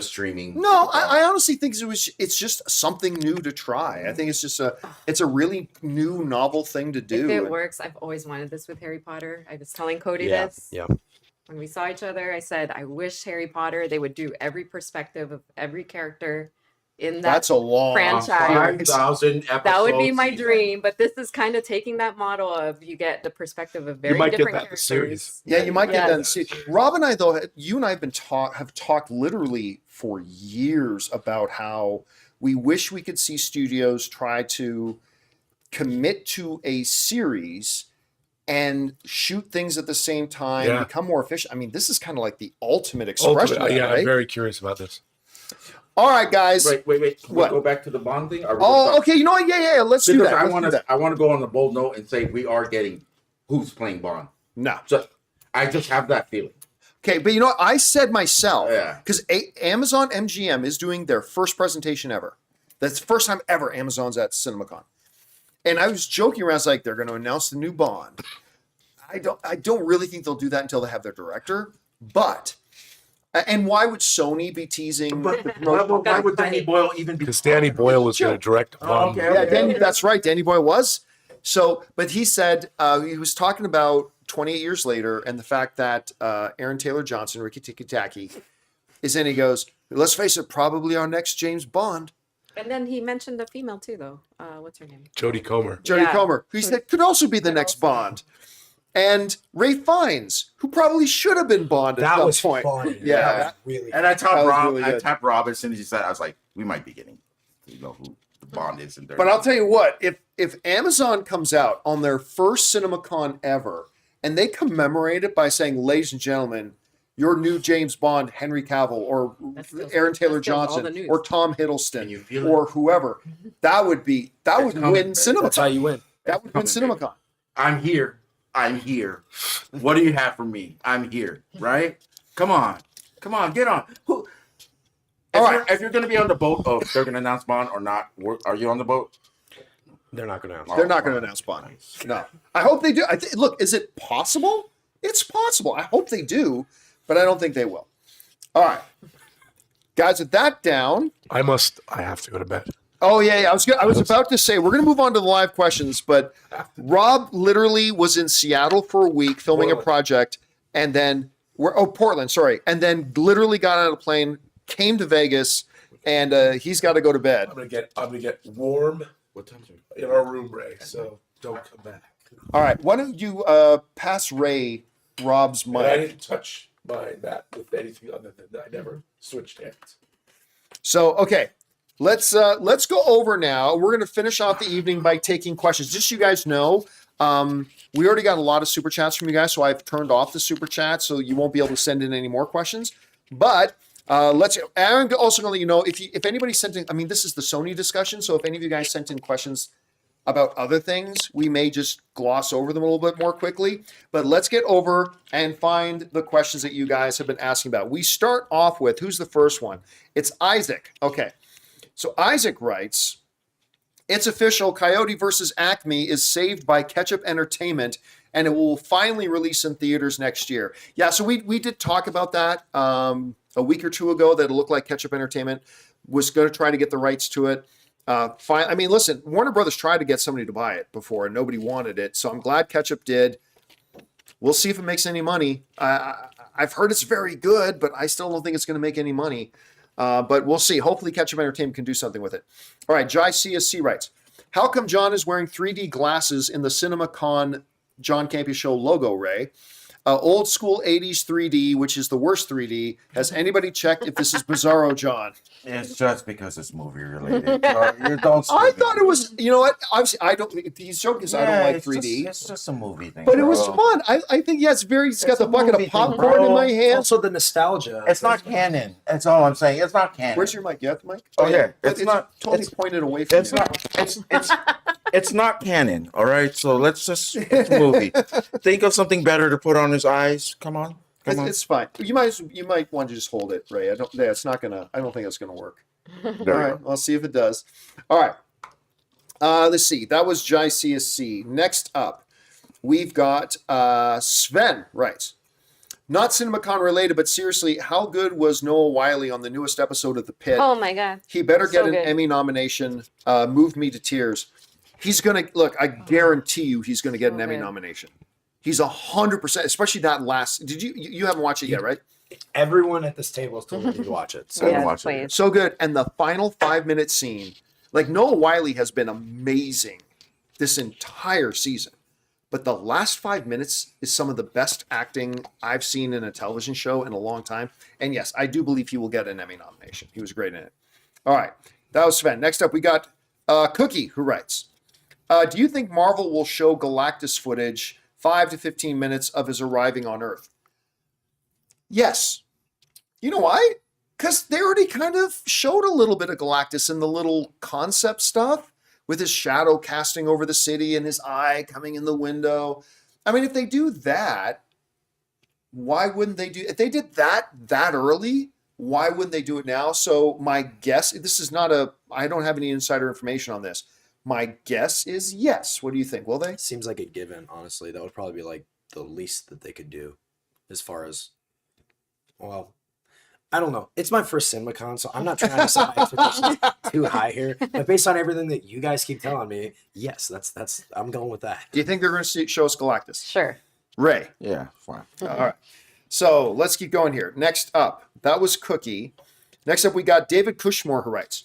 streaming? No, I honestly think it's just something new to try. I think it's a really new, novel thing to do. if it works, I've always wanted this with Harry Potter. I was telling Cody Yeah. this. Yeah. When we saw each other, I said, I wish Harry Potter, they would do every perspective of every character in that That's a long franchise. 5,000 episodes. That would be my dream, but this is kind of taking that model of you get the perspective of very might get different that in the characters. series. Yeah, you might get Yeah. that. And see, Rob and I, though, you and I have talked literally for years about how we wish we could see studios try to commit to a series and shoot things at the same time, Yeah. become more efficient. I mean, this is kind of like the ultimate expression. of that, Yeah, right? I'm very curious about this. All right, guys. Wait. Can What? we go back to the Bond thing? Or we Oh, just- okay. You know what? Yeah. Let's do Because that. I Let's want do to. that. I want to go on a bold note and say we are getting who's playing Bond. No. So I just have that feeling. Okay, but you know what? I said myself, Yeah. because Amazon MGM is doing their first presentation ever. That's the first time ever Amazon's at CinemaCon. And I was joking around, I was like, they're going to announce the new Bond. I don't really think they'll do that until they have their director. But, and why would Sony be teasing? But the promotion? why would Danny Boyle even be? Because Danny Boyle was going to direct Bond. okay. Yeah, that's right. Danny Boyle was. So, but he said he was talking about 28 years later and the fact that Aaron Taylor Johnson, Ricky Tikki is in. He goes, let's face it, probably our next James Bond. And then he mentioned a female too, though. What's her name? Jodie Comer. Jodie Yeah. Comer, who he said could also be the next Bond. And Ray Fiennes, who probably should have been Bond at That some was point. funny. Yeah. That was really And I That tapped was Rob. really I good. tapped Rob as soon as he said, I was like, we might be getting, who the Bond is in there. But I'll tell you what, if Amazon comes out on their first CinemaCon ever and they commemorate it by saying, ladies and gentlemen, your new James Bond, Henry Cavill, or That Aaron Taylor steals all the Johnson, news. or Tom Can you Hiddleston, feel or whoever. That would coming, win baby. CinemaCon. That's how you win. That would win coming, baby. CinemaCon. I'm here. I'm here. What do you have for me? I'm here, right? Come on. Come on, get on. Who? All right. If you're going to be on the boat, they're going to announce Bond or not, are you on the boat? They're not going to announce. They're not going to announce Bond. No. I hope they do. Look, is it possible? It's possible. I hope they do, but I don't think they will. All right. Guys, with that down. I have to go to bed. Oh, yeah. I was about to say, we're going to move on to the live questions, but Rob literally was in Seattle for a week filming a project, and then, Portland, sorry, and then literally got on a plane, came to Vegas, and he's got to go to bed. I'm gonna get warm. What time is it? In our room, Ray. So don't come back. All right. Why don't you pass Ray Rob's And I mic? didn't touch that with anything other than I never switched hands. So, okay. Let's go over now. We're going to finish off the evening by taking questions. Just so you guys know, we already got a lot of super chats from you guys, so I've turned off the super chat, so you won't be able to send in any more questions. But I'm also going to let you know if anybody sent in. I mean, this is the Sony discussion, so if any of you guys sent in questions about other things, we may just gloss over them a little bit more quickly. But let's get over and find the questions that you guys have been asking about. We start off with, who's the first one? It's Isaac. Okay. So Isaac writes, it's official, Coyote versus Acme is saved by Ketchup Entertainment, and it will finally release in theaters next year. Yeah, so we did talk about that a week or two ago, that it looked like Ketchup Entertainment was going to try to get the rights to it. I mean, listen, Warner Brothers tried to get somebody to buy it before, and nobody wanted it, so I'm glad Ketchup did. We'll see if it makes any money. I've heard it's very good, but I still don't think it's going to make any money. But we'll see. Hopefully Ketchup Entertainment can do something with it. All right, Jai CSC writes, how come John is wearing 3D glasses in the CinemaCon John Campea Show logo, Ray? Old school 80s 3D, which is the worst 3D. Has anybody checked if this is Bizarro John? It's just because it's movie related. You don't. I thought it was, you know what? Obviously, I don't, he's joking because I don't like 3D. It's just a movie thing. But it was fun. I think, yeah, it's got the bucket of popcorn in my hand. Also, the nostalgia. It's not canon. That's all I'm saying. It's not canon. Where's your mic? You have the mic? Oh, yeah. It's not totally pointed away from you. It's not canon. All right. So it's a movie. Think of something better to put on his eyes. Come on. It's fine. You might want to just hold it, Ray. I don't think it's gonna work. All right, I'll see if it does. All right. Let's see. That was Jai CSC. Next up, we've got Sven writes, not CinemaCon related, but seriously, how good was Noah Wiley on the newest episode of The Pit? Oh my God. He better get So an good. Emmy nomination. Moved me to tears. He's gonna look. I guarantee you, he's gonna get an Emmy nomination. He's 100%, especially that last. Did you haven't watched it yet, right? Everyone at this table has told me to watch it. So Yeah, watch it. please. So good. And the final 5-minute scene, like Noah Wiley has been amazing this entire season. But the last 5 minutes is some of the best acting I've seen in a television show in a long time. And yes, I do believe he will get an Emmy nomination. He was great in it. All right. That was Sven. Next up, we got Cookie, who writes, do you think Marvel will show Galactus footage 5 to 15 minutes of his arriving on Earth? Yes. You know why? Because they already kind of showed a little bit of Galactus in the little concept stuff with his shadow casting over the city and his eye coming in the window. I mean, if they do that, why wouldn't they do? If they did that early, why wouldn't they do it now? So my guess, this is not I don't have any insider information on this. My guess is yes. What do you think? Will they? seems like a given, honestly. That would probably be like the least that they could do as far as, well, I don't know. It's my first CinemaCon, so I'm not trying to set my expectations too high here. But based on everything that you guys keep telling me, yes, that's I'm going with that. Do you think they're going to show us Galactus? Sure. Ray. Yeah, fine. All right. So let's keep going here. Next up, that was Cookie. Next up, we got David Cushmore, who writes,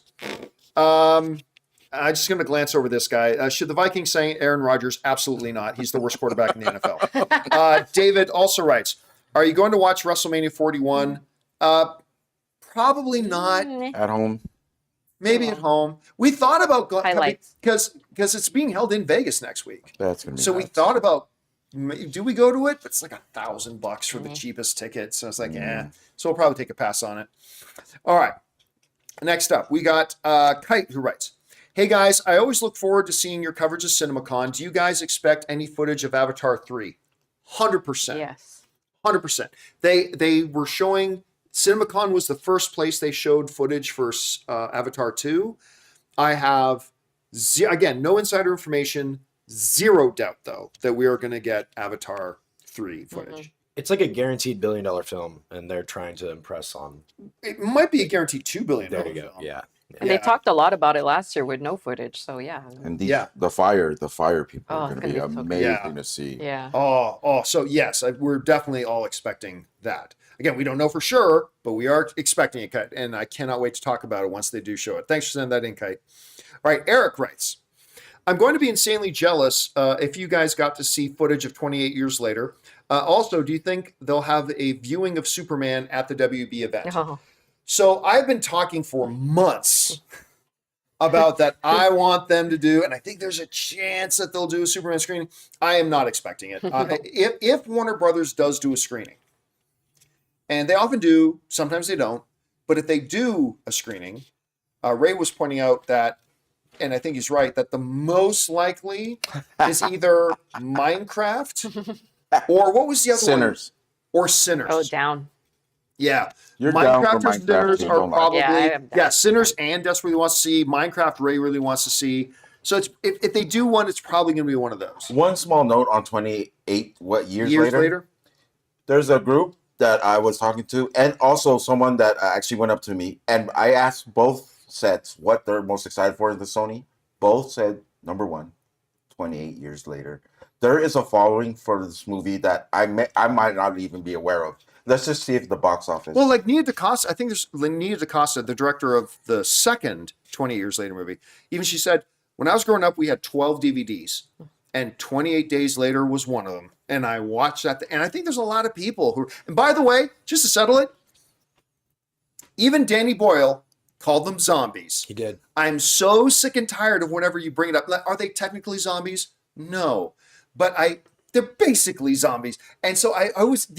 I'm just going to glance over this guy. Should the Vikings sign Aaron Rodgers? Absolutely not. He's the worst quarterback in the NFL. David also writes, are you going to watch WrestleMania 41? Probably not. At home. Maybe at home. We thought about Highlights. because it's being held in Vegas next week. That's gonna be. So we nuts. thought about do we go to it? But it's like $1,000 for the cheapest ticket. So it's like, So we'll probably take a pass on it. All right. Next up, we got Kite, who writes, "Hey guys, I always look forward to seeing your coverage of CinemaCon. Do you guys expect any footage of Avatar 3? 100%. Yes. 100%. They were showing, CinemaCon was the first place they showed footage for Avatar 2. I have, again, no insider information, zero doubt, though, that we are going to get Avatar 3 footage. It's like a guaranteed $1 billion film, and they're trying to impress on. It might be a guaranteed $2 billion There you go. film. Yeah. And they talked a lot about it last year with no footage. So yeah. And the fire people are going to be so amazing to see. Yeah. So yes, we're definitely all expecting that. Again, we don't know for sure, but we are expecting it, Kite, and I cannot wait to talk about it once they do show it. Thanks for sending that in, Kite. All right, Eric writes, "I'm going to be insanely jealous if you guys got to see footage of 28 years later. Also, do you think they'll have a viewing of Superman at the WB event?" Oh. So I've been talking for months about that. I want them to do, and I think there's a chance that they'll do a Superman screening. I am not expecting it. If Warner Brothers does do a screening, and they often do, sometimes they don't, but if they do a screening, Ray was pointing out that, and I think he's right, that the most likely is either Minecraft or what was the other Sinners. one? Or Sinners. Oh, down. Yeah. You're down for Minecraft or Sinners you are don't like probably, it. Yeah, Sinners and desperately wants to see. Minecraft, Ray really wants to see. So it's if they do one, it's probably going to be one of those. One small note on 28, years later? There's a group that I was talking to, and also someone that actually went up to me, and I asked both sets what they're most excited for in the Sony. Both said, number one, 28 years later. There is a following for this movie that I might not even be aware of. Let's just see if the box office. Well, like Nia DaCosta, I think there's Nia DaCosta, the director of the second 20 Years Later movie. Even she said, when I was growing up, we had 12 DVDs, and 28 Days Later was one of them. And I watched that, and I think there's a lot of people who. And by the way, just to settle it, even Danny Boyle called them zombies. He did. I'm so sick and tired of whenever you bring it up. Are they technically zombies? No, but they're basically zombies. And so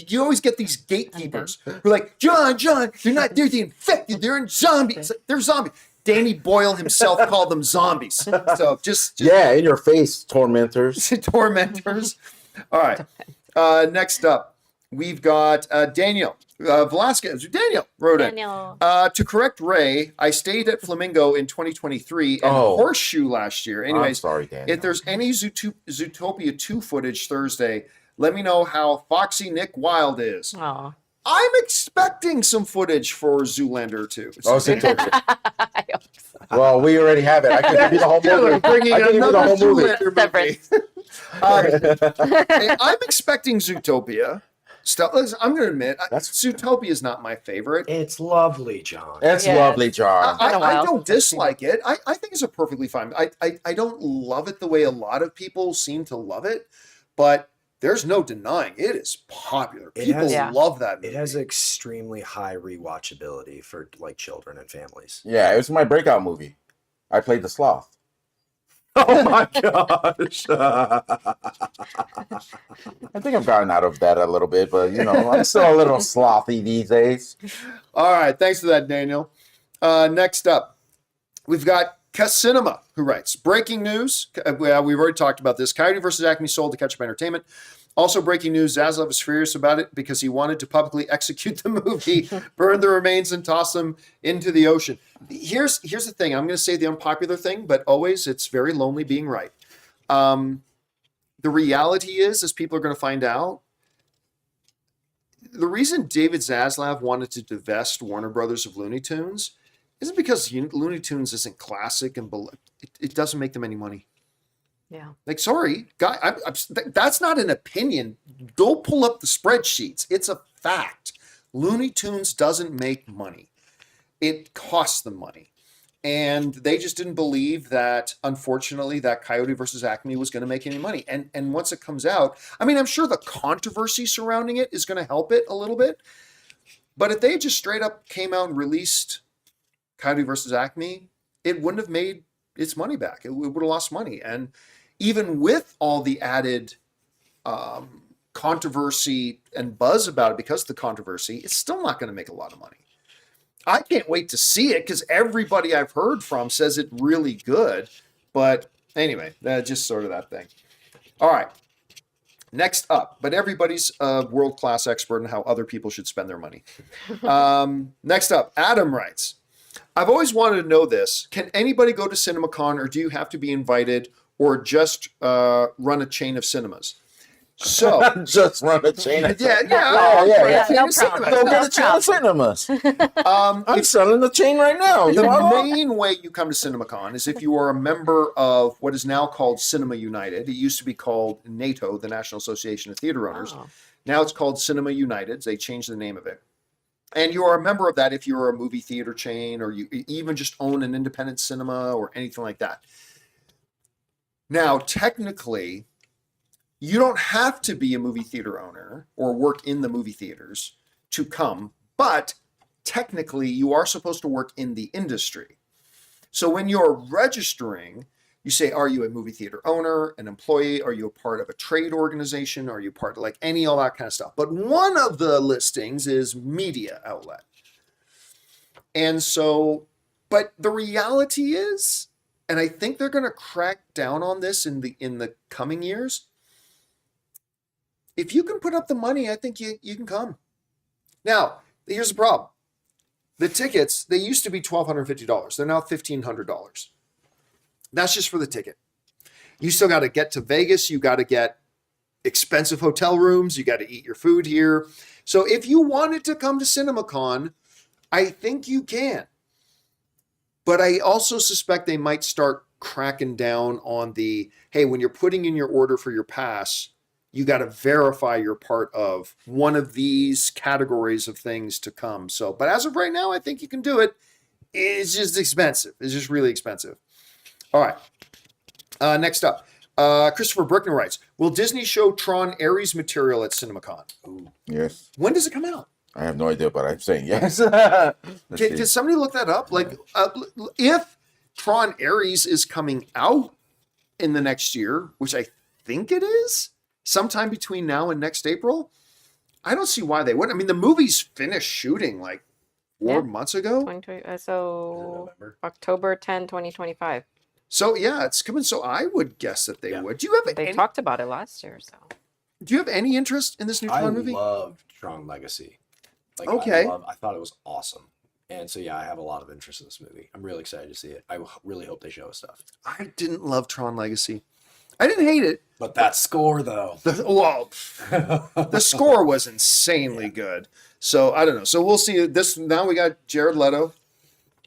you always get these gatekeepers who are like, John, they're the infected, they're zombies. Like, they're zombies. Danny Boyle himself called them zombies. So just yeah, in your face, tormentors. Tormentors. All right. Next up, we've got Daniel Velasquez. Daniel wrote in. To correct Ray, I stayed at Flamingo in 2023 and Horseshoe last year. Anyways, I'm sorry, Daniel. If there's any Zootopia 2 footage Thursday, let me know how foxy Nick Wilde is. Oh. I'm expecting some footage for Zoolander 2. Zootopia. Well, we already have it. I can give you the whole movie. Bringing another Zoolander movie. Hey, I'm expecting Zootopia. Listen, I'm going to admit, Zootopia is not my favorite. It's lovely, John. It's lovely, John. I don't dislike it. I think it's a perfectly fine. I don't love it the way a lot of people seem to love it, but there's no denying it is popular. People love that movie. It has extremely high rewatchability for like children and families. Yeah, it was my breakout movie. I played the sloth. Oh my gosh. I think I've gotten out of that a little bit, but I'm still a little slothy these days. All right, thanks for that, Daniel. Next up, we've got Casinema, who writes, breaking news. We've already talked about this. Coyote versus Acme sold to Ketchup Entertainment. Also breaking news, Zaslav is furious about it because he wanted to publicly execute the movie, burn the remains, and toss them into the ocean. Here's the thing. I'm going to say the unpopular thing, but always it's very lonely being right. The reality is, as people are going to find out, the reason David Zaslav wanted to divest Warner Brothers of Looney Tunes isn't because Looney Tunes isn't classic and it doesn't make them any money. Yeah. Like, sorry, guy, that's not an opinion. Go pull up the spreadsheets. It's a fact. Looney Tunes doesn't make money. It costs them money. And they just didn't believe that, unfortunately, that Coyote versus Acme was going to make any money. And once it comes out, I mean, I'm sure the controversy surrounding it is going to help it a little bit. But if they just straight up came out and released Coyote versus Acme, it wouldn't have made its money back. It would have lost money. And even with all the added controversy and buzz about it because of the controversy, it's still not going to make a lot of money. I can't wait to see it because everybody I've heard from says it's really good. But anyway, just sort of that thing. All right. Next up, but everybody's a world-class expert in how other people should spend their money. Next up, Adam writes, I've always wanted to know this. Can anybody go to CinemaCon, or do you have to be invited, or just run a chain of cinemas? So just run a chain. Oh, yeah. No problem. Go get a chain of cinemas. I'm selling the chain right now. The main way you come to CinemaCon is if you are a member of what is now called Cinema United. It used to be called NATO, the National Association of Theater Owners. Oh. Now it's called Cinema United. They changed the name of it. And you are a member of that if you're a movie theater chain, or you even just own an independent cinema or anything like that. Now, technically, you don't have to be a movie theater owner or work in the movie theaters to come, but technically you are supposed to work in the industry. So when you're registering, you say, are you a movie theater owner, an employee? Are you a part of a trade organization? Are you part of all that kind of stuff? But one of the listings is media outlet. And so, but the reality is, and I think they're going to crack down on this in the coming years, if you can put up the money, I think you can come. Now, here's the problem. The tickets, they used to be $1,250. They're now $1,500. That's just for the ticket. You still got to get to Vegas. You got to get expensive hotel rooms. You got to eat your food here. So if you wanted to come to CinemaCon, I think you can. But I also suspect they might start cracking down on hey, when you're putting in your order for your pass, you got to verify you're part of one of these categories of things to come. So, but as of right now, I think you can do it. It's just expensive. It's just really expensive. All right. Next up, Christopher Brickner writes, will Disney show Tron Ares material at CinemaCon? Ooh. Yes. When does it come out? I have no idea, but I'm saying yes. Can somebody look that up? If Tron Ares is coming out in the next year, which I think it is, sometime between now and next April, I don't see why they wouldn't. I mean, the movie's finished shooting 4 months ago. 2020, so October 10, 2025. So yeah, it's coming. So I would guess that they would. Do you have They talked about it last year, so. Do you have any interest in this new Tron movie? I loved Tron Legacy. Okay. I thought it was awesome. And so, yeah, I have a lot of interest in this movie. I'm really excited to see it. I really hope they show us stuff. I didn't love Tron Legacy. I didn't hate it. But that score, though. The score was insanely good. So, I don't know. So, we'll see. This now we got Jared Leto.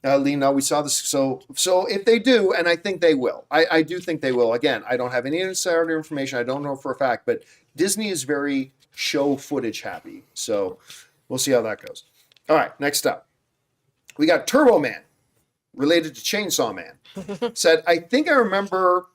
Lena, we saw this. So if they do, and I think they will. I do think they will. Again, I don't have any insider information. I don't know for a fact. But Disney is very show footage happy. So, we'll see how that goes. All right, next up. We got Turbo Man, related to Chainsaw Man. Said, I think I remember...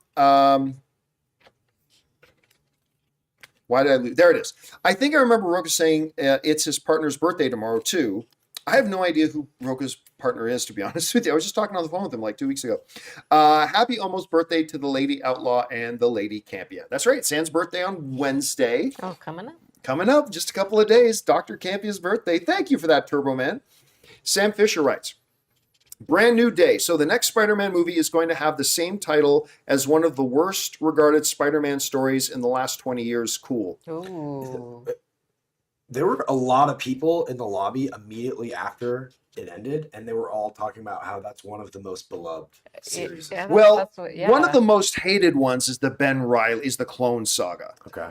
why did I lose? There it is. I think I remember Roka saying it's his partner's birthday tomorrow, too. I have no idea who Roka's partner is, to be honest with you. I was just talking on the phone with him 2 weeks ago. Happy almost birthday to the Lady Outlaw and the Lady Campea. That's right. Sam's birthday on Wednesday. Oh, coming up. Coming up, just a couple of days. Dr. Campea's birthday. Thank you for that, Turbo Man. Sam Fisher writes, brand new day. So the next Spider-Man movie is going to have the same title as one of the worst regarded Spider-Man stories in the last 20 years. Cool. Ooh. There were a lot of people in the lobby immediately after it ended, and they were all talking about how that's one of the most beloved series. One of the most hated ones is the Ben Reilly, is the Clone Saga. Okay.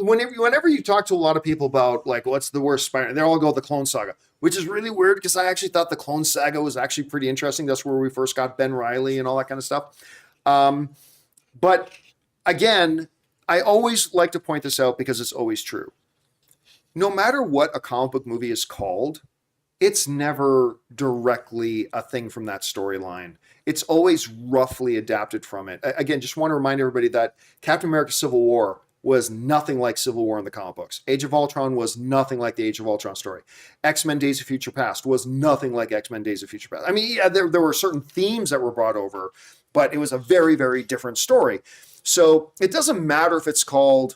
Whenever you talk to a lot of people about what's the worst Spider-Man, they all go the Clone Saga, which is really weird because I actually thought the Clone Saga was actually pretty interesting. That's where we first got Ben Reilly and all that kind of stuff. But again, I always like to point this out because it's always true. No matter what a comic book movie is called, it's never directly a thing from that storyline. It's always roughly adapted from it. Again, just want to remind everybody that Captain America Civil War was nothing like Civil War in the comic books. Age of Ultron was nothing like the Age of Ultron story. X-Men Days of Future Past was nothing like X-Men Days of Future Past. I mean, yeah, there were certain themes that were brought over, but it was a very, very different story. So it doesn't matter if it's called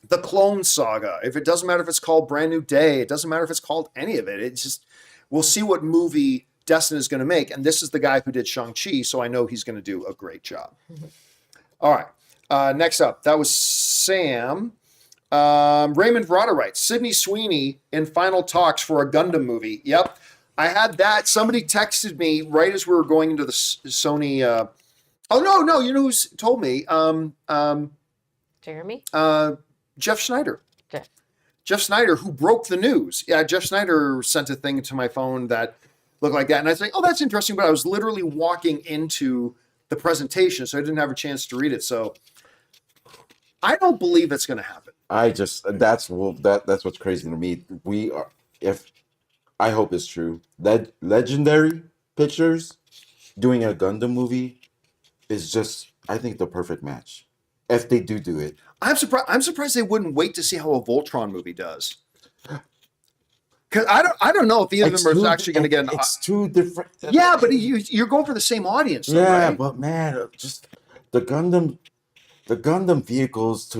the Clone Saga. If it doesn't matter if it's called Brand New Day, it doesn't matter if it's called any of it. It's just, we'll see what movie Destin is going to make. And this is the guy who did Shang-Chi, so I know he's going to do a great job. All right. Next up, that was Sam. Raymond Verada writes, Sydney Sweeney in final talks for a Gundam movie. Yep. I had that. Somebody texted me right as we were going into the Sony. Oh, no. You know who's told me? Jeremy? Jeff Schneider. Jeff. Jeff Snyder, who broke the news. Yeah, Jeff Snyder sent a thing to my phone that looked like that. And I was like, oh, that's interesting. But I was literally walking into the presentation, so I didn't have a chance to read it. So I don't believe it's going to happen. That's what's crazy to me. I hope it's true. That Legendary Pictures doing a Gundam movie is just, I think, the perfect match. If they do it. I'm surprised they wouldn't wait to see how a Voltron movie does. Because I don't know if either of them are actually going to get an. It's two different. Yeah, but you're going for the same audience. Though, yeah, right? but man, just the Gundam vehicles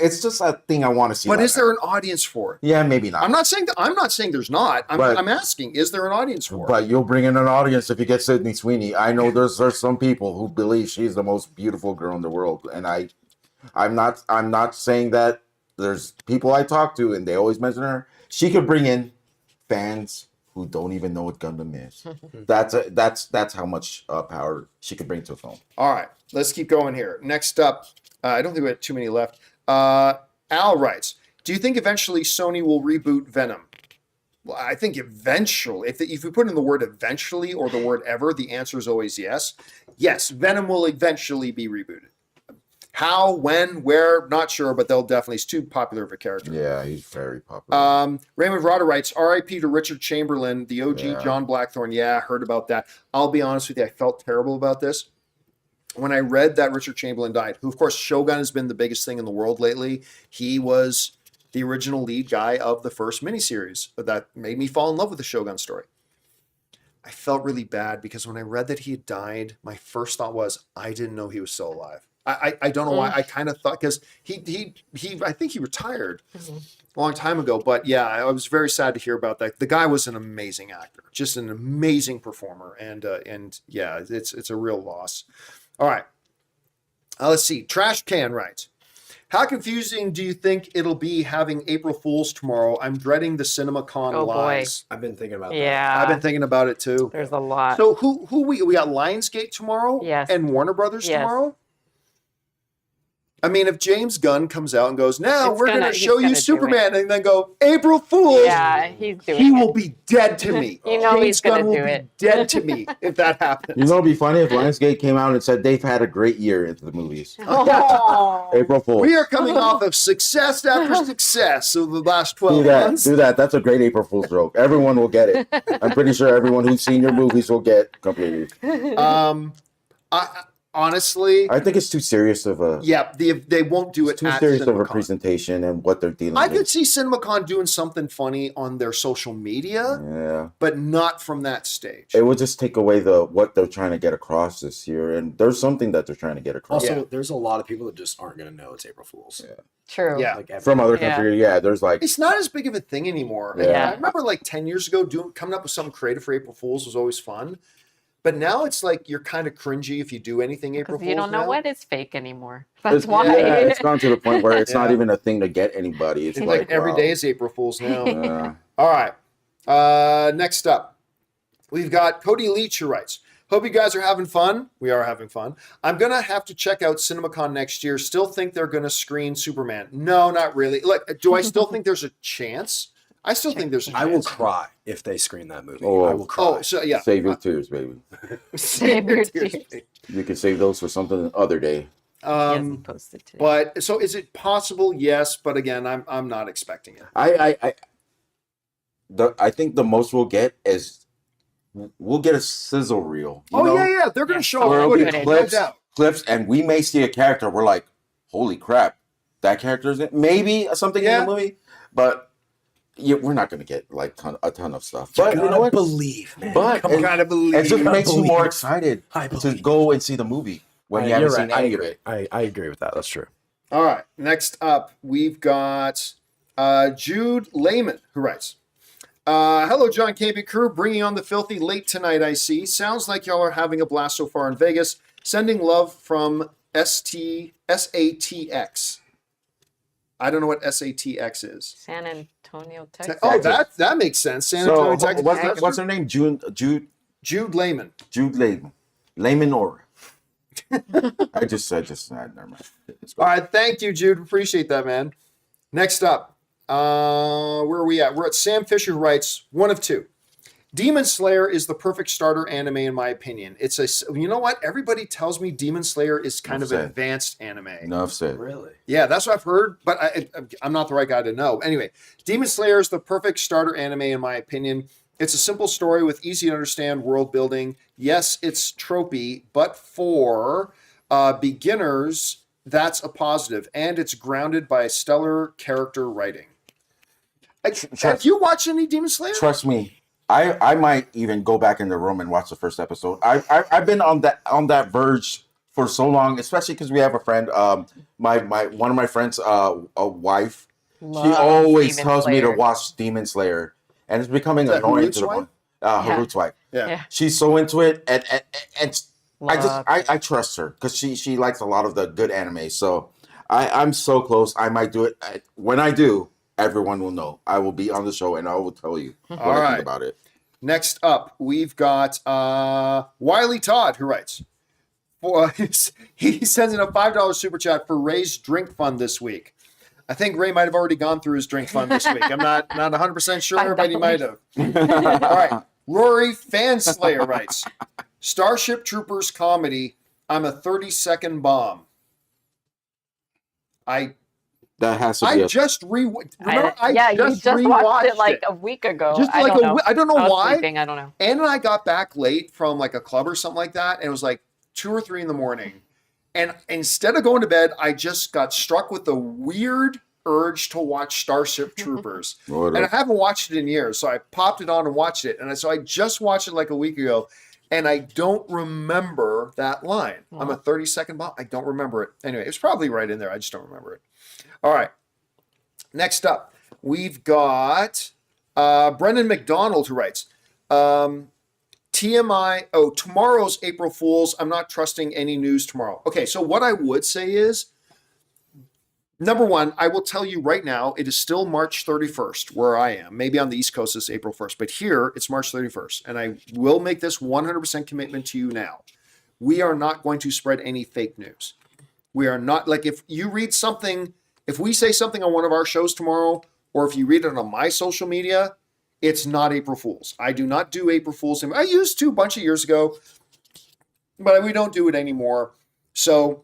it's just a thing I want to see. But is there an audience for it? Yeah, maybe not. I'm not saying there's not. I'm asking, is there an audience for it? But you'll bring in an audience if you get Sydney Sweeney. I know there's some people who believe she's the most beautiful girl in the world, and I'm not saying that. There's people I talk to, and they always mention her. She could bring in fans who don't even know what Gundam is. That's how much power she could bring to a film. All right, let's keep going here. Next up, I don't think we have too many left. Al writes, do you think eventually Sony will reboot Venom? Well, I think eventually, if you put in the word eventually or the word ever, the answer is always yes. Yes, Venom will eventually be rebooted. How, when, where, not sure, but they'll definitely. He's too popular of a character. Yeah, he's very popular. Raymond Verada writes, R.I.P. to Richard Chamberlain, the OG John Blackthorne. Yeah, I heard about that. I'll be honest with you, I felt terrible about this. When I read that Richard Chamberlain died, who, of course, Shogun has been the biggest thing in the world lately. He was the original lead guy of the first miniseries that made me fall in love with the Shogun story. I felt really bad because when I read that he had died, my first thought was, I didn't know he was still alive. I don't know why. I kind of thought, because he I think he retired a long time ago. But yeah, I was very sad to hear about that. The guy was an amazing actor, just an amazing performer, and yeah, it's a real loss. All right, let's see. Trash Can writes, how confusing do you think it'll be having April Fools tomorrow? I'm dreading the CinemaCon lies. I've been thinking about that. Yeah. I've been thinking about it too. There's a lot. So who we got Lionsgate tomorrow? Yes. And Warner Brothers Yes. tomorrow? I mean, if James Gunn comes out and goes, now we're going to show you Superman, and then go, April Fools, Yeah, he's doing he it. will be dead to me. You know James he's gonna Gunn will do be it. dead to me if that happens. You know, it'd be funny if Lionsgate came out and said they've had a great year into the movies. Oh. April Fool. We are coming off of success after success of the last 12 months. Do that. That's a great April Fool's joke. Everyone will get it. I'm pretty sure everyone who's seen your movies will get completely. Honestly, I think it's too serious of a. Yeah, they won't do it. Too at serious of a CinemaCon. presentation and what they're dealing I with. could see CinemaCon doing something funny on their social media, Yeah, but not from that stage. it would just take away what they're trying to get across this year, and there's something that they're trying to get across. Also, there's a lot of people that just aren't going to know it's April Fools. Yeah. True. Yeah. Like From other Yeah. countries, yeah, there's like It's not as big of a thing anymore. Yeah. I remember like 10 years ago coming up with something creative for April Fools was always fun. But now it's like you're kind of cringy if you do anything April Because Fools. you don't know now. what is fake anymore. That's why. Yeah, it's gone to the point where it's not Yeah. even a thing to get anybody. It's Like every wow. day is April Fools now. Yeah. All right. Next up, we've got Cody Leach who writes, hope you guys are having fun. We are having fun. I'm going to have to check out CinemaCon next year. Still think they're going to screen Superman. No, not really. Like, do I still think there's a chance? I still think there's a chance. I will cry if they screen that movie. Oh. I will cry. Oh, so yeah. Save your tears, baby. Save your tears. You can save those for something other day. He hasn't posted today. But so is it possible? Yes, but again, I'm not expecting it. I think the most we'll get is we'll get a sizzle reel. You know? Yeah. They're going to show Where up it'll be footage, no clips, doubt. and we may see a character. We're like, holy crap, that character's in maybe something in Yeah. the movie, but we're not going to get like a ton of stuff. But you you know what? believe, man. But Come on. Gotta believe. it just makes you believe. more excited I to believe. go and see the movie when you haven't You're seen right. any of it. I agree with that. That's true. All right. Next up, we've got Jude Lehman, who writes, hello, John Campea crew. Bringing on the filthy late tonight, I see. Sounds like y'all are having a blast so far in Vegas. Sending love from SATX. I don't know what SATX is. San Antonio, Texas. Oh, that makes sense. San Antonio, Texas. What's her name? Jude Lehman. Jude Lehman. Lehman or. I just never mind. All right, thank you, Jude. Appreciate that, man. Next up, where are we at? We're at Sam Fisher, who writes, one of two. Demon Slayer is the perfect starter anime, in my opinion. You know what? Everybody tells me Demon Slayer is kind of advanced anime. Enough said. Really? Yeah, that's what I've heard, but I'm not the right guy to know. Anyway, Demon Slayer is the perfect starter anime, in my opinion. It's a simple story with easy to understand world building. Yes, it's tropey, but for beginners, that's a positive. And it's grounded by stellar character writing. Have you watched any Demon Slayer? Trust me, I might even go back in the room and watch the first episode. I've been on that verge for so long, especially because we have a friend, one of my friends' a wife. She always tells me to watch Demon Slayer, and it's becoming annoying to the point. Harut's wife. Yeah, she's so into it, and I trust her because she likes a lot of the good anime. So I'm so close. I might do it. When I do, everyone will know. I will be on the show and I will tell you what I think about it. Next up, we've got Wiley Todd, who writes, he sends in a $5 super chat for Ray's drink fund this week. I think Ray might have already gone through his drink fund this week. I'm not 100% sure, but he might have. All right. Rory Fanslayer writes, Starship Troopers comedy, I'm a 30-second bomb. That has to be I just watched rewatched it like a week ago. I don't know why. Sleeping, I don't know. Ann and I got back late from like a club or something like that, and it was like 2 or 3 in the morning. And instead of going to bed, I just got struck with the weird urge to watch Starship Troopers. And I haven't watched it in years, so I popped it on and watched it. And so I just watched it like a week ago, and I don't remember that line. Wow. I'm a 30-second bomb. I don't remember it. Anyway, it's probably right in there. I just don't remember it. All right. Next up, we've got Brendan McDonald, who writes, TMI, tomorrow's April Fool's. I'm not trusting any news tomorrow. Okay, so what I would say is, number one, I will tell you right now, it is still March 31st where I am. Maybe on the East Coast it's April 1st, but here it's March 31st. And I will make this 100% commitment to you now. We are not going to spread any fake news. We are not, like, if you read something, if we say something on one of our shows tomorrow, or if you read it on my social media, it's not April Fool's. I do not do April Fool's. I used to a bunch of years ago, but we don't do it anymore. So,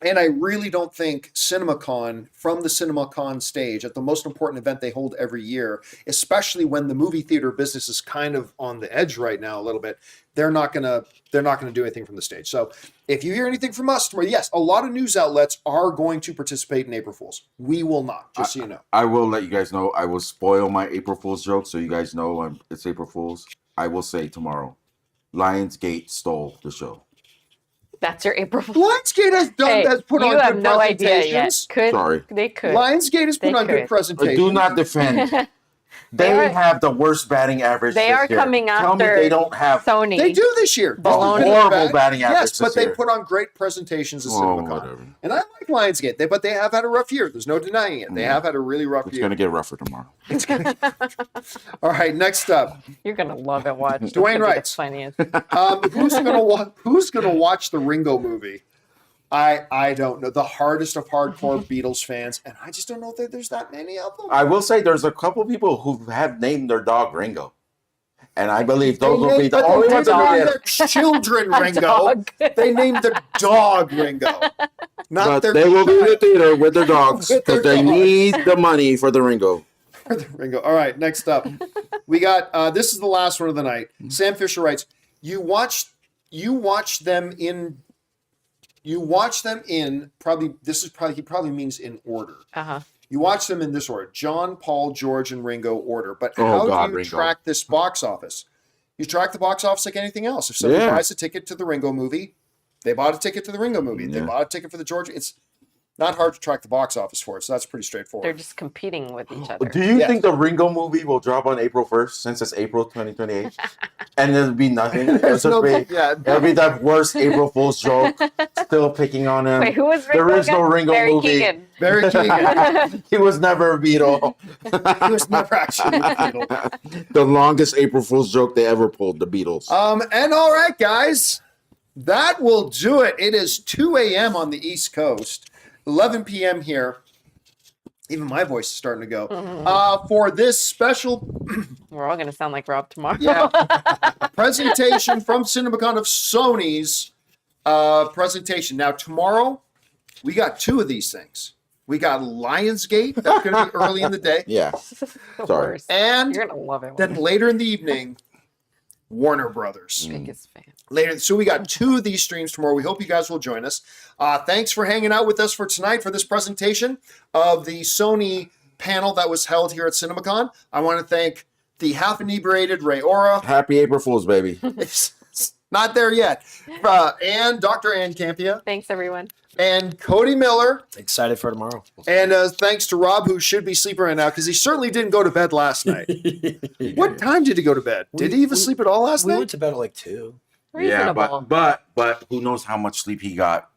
and I really don't think CinemaCon, from the CinemaCon stage, at the most important event they hold every year, especially when the movie theater business is kind of on the edge right now a little bit, they're not gonna do anything from the stage. So if you hear anything from us tomorrow, yes, a lot of news outlets are going to participate in April Fool's. We will not, just so you know. I will let you guys know. I will spoil my April Fool's joke so you guys know it's April Fool's. I will say tomorrow, Lionsgate stole the show. That's your April Fool's. Lionsgate has put on good presentations. No idea yet. Sorry. They could. Lionsgate has put on good presentations. Do not defend. They have the worst batting average. They are coming after. Tell me they don't have Sony. They do this year. Horrible batting average. Yes, but they put on great presentations at CinemaCon. And I like Lionsgate, but they have had a rough year. There's no denying it. They have had a really rough year. It's going to get rougher tomorrow. All right, next up. You're going to love it. Watch. Dwayne writes, who's going to watch the Ringo movie? I don't know. The hardest of hardcore Beatles fans, and I just don't know that there's that many of them. I will say there's a couple people who have named their dog Ringo. And I believe those will be the only ones that named their children Ringo. They named the dog Ringo. But they will be in the theater with their dogs because they need the money for the Ringo. All right, next up. We got, this is the last one of the night. Sam Fisher writes, you watch them in, probably, he probably means in order. Uh-huh. You watch them in this order: John, Paul, George, and Ringo order. But how do you track this box office? You track the box office like anything else. If somebody buys a ticket to the Ringo movie, they bought a ticket to the Ringo movie. They bought a ticket for the George. Not hard to track the box office for, so that's pretty straightforward. They're just competing with each other. Do you Yes. think the Ringo movie will drop on April 1st since it's April 2028? And there'll be nothing. There's It'll no- be, yeah. it'll be that worst April Fool's joke. Still picking on him. Wait, who was Ringo? There is no again? Ringo Barry movie. Keoghan. Very Keegan. He was never a Beatle. He was never actually a Beatle. The longest April Fool's joke they ever pulled, the Beatles. And all right, guys, that will do it. It is 2 a.m. on the East Coast, 11 p.m. here. Even my voice is starting to go. For this special We're all gonna sound like Rob tomorrow. presentation from CinemaCon of Sony's presentation. Now, tomorrow, we got 2 of these things. We got Lionsgate, that's going to be early in the day. Yeah. The Sorry. worst. And You're gonna love it. then later in the evening, Warner Brothers. Biggest fan. Later, so we got 2 of these streams tomorrow. We hope you guys will join us. Thanks for hanging out with us for tonight for this presentation of the Sony panel that was held here at CinemaCon. I want to thank the half inebriated Ray Ora. Happy April Fool's, baby. It's not there yet. And Dr. Ann Campea Thanks, everyone. and Cody Miller. Excited for tomorrow. And thanks to Rob, who should be sleeping right now because he certainly didn't go to bed last night. What time did he go to bed? Did he even sleep at all last We night? went to bed at like 2. Yeah, Reasonable. but who knows how much sleep he got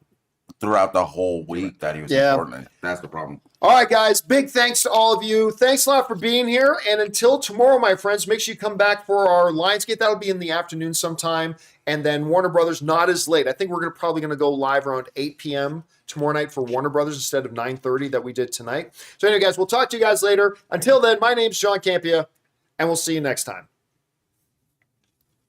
throughout the whole week that he was Yeah. in Portland. That's the problem. All right, guys. Big thanks to all of you. Thanks a lot for being here. And until tomorrow, my friends, make sure you come back for our Lionsgate. That'll be in the afternoon sometime. And then Warner Brothers, not as late. I think we're probably going to go live around 8 p.m. tomorrow night for Warner Brothers instead of 9:30 that we did tonight. So anyway, guys, we'll talk to you guys later. Until then, my name's John Campea, and we'll see you next time.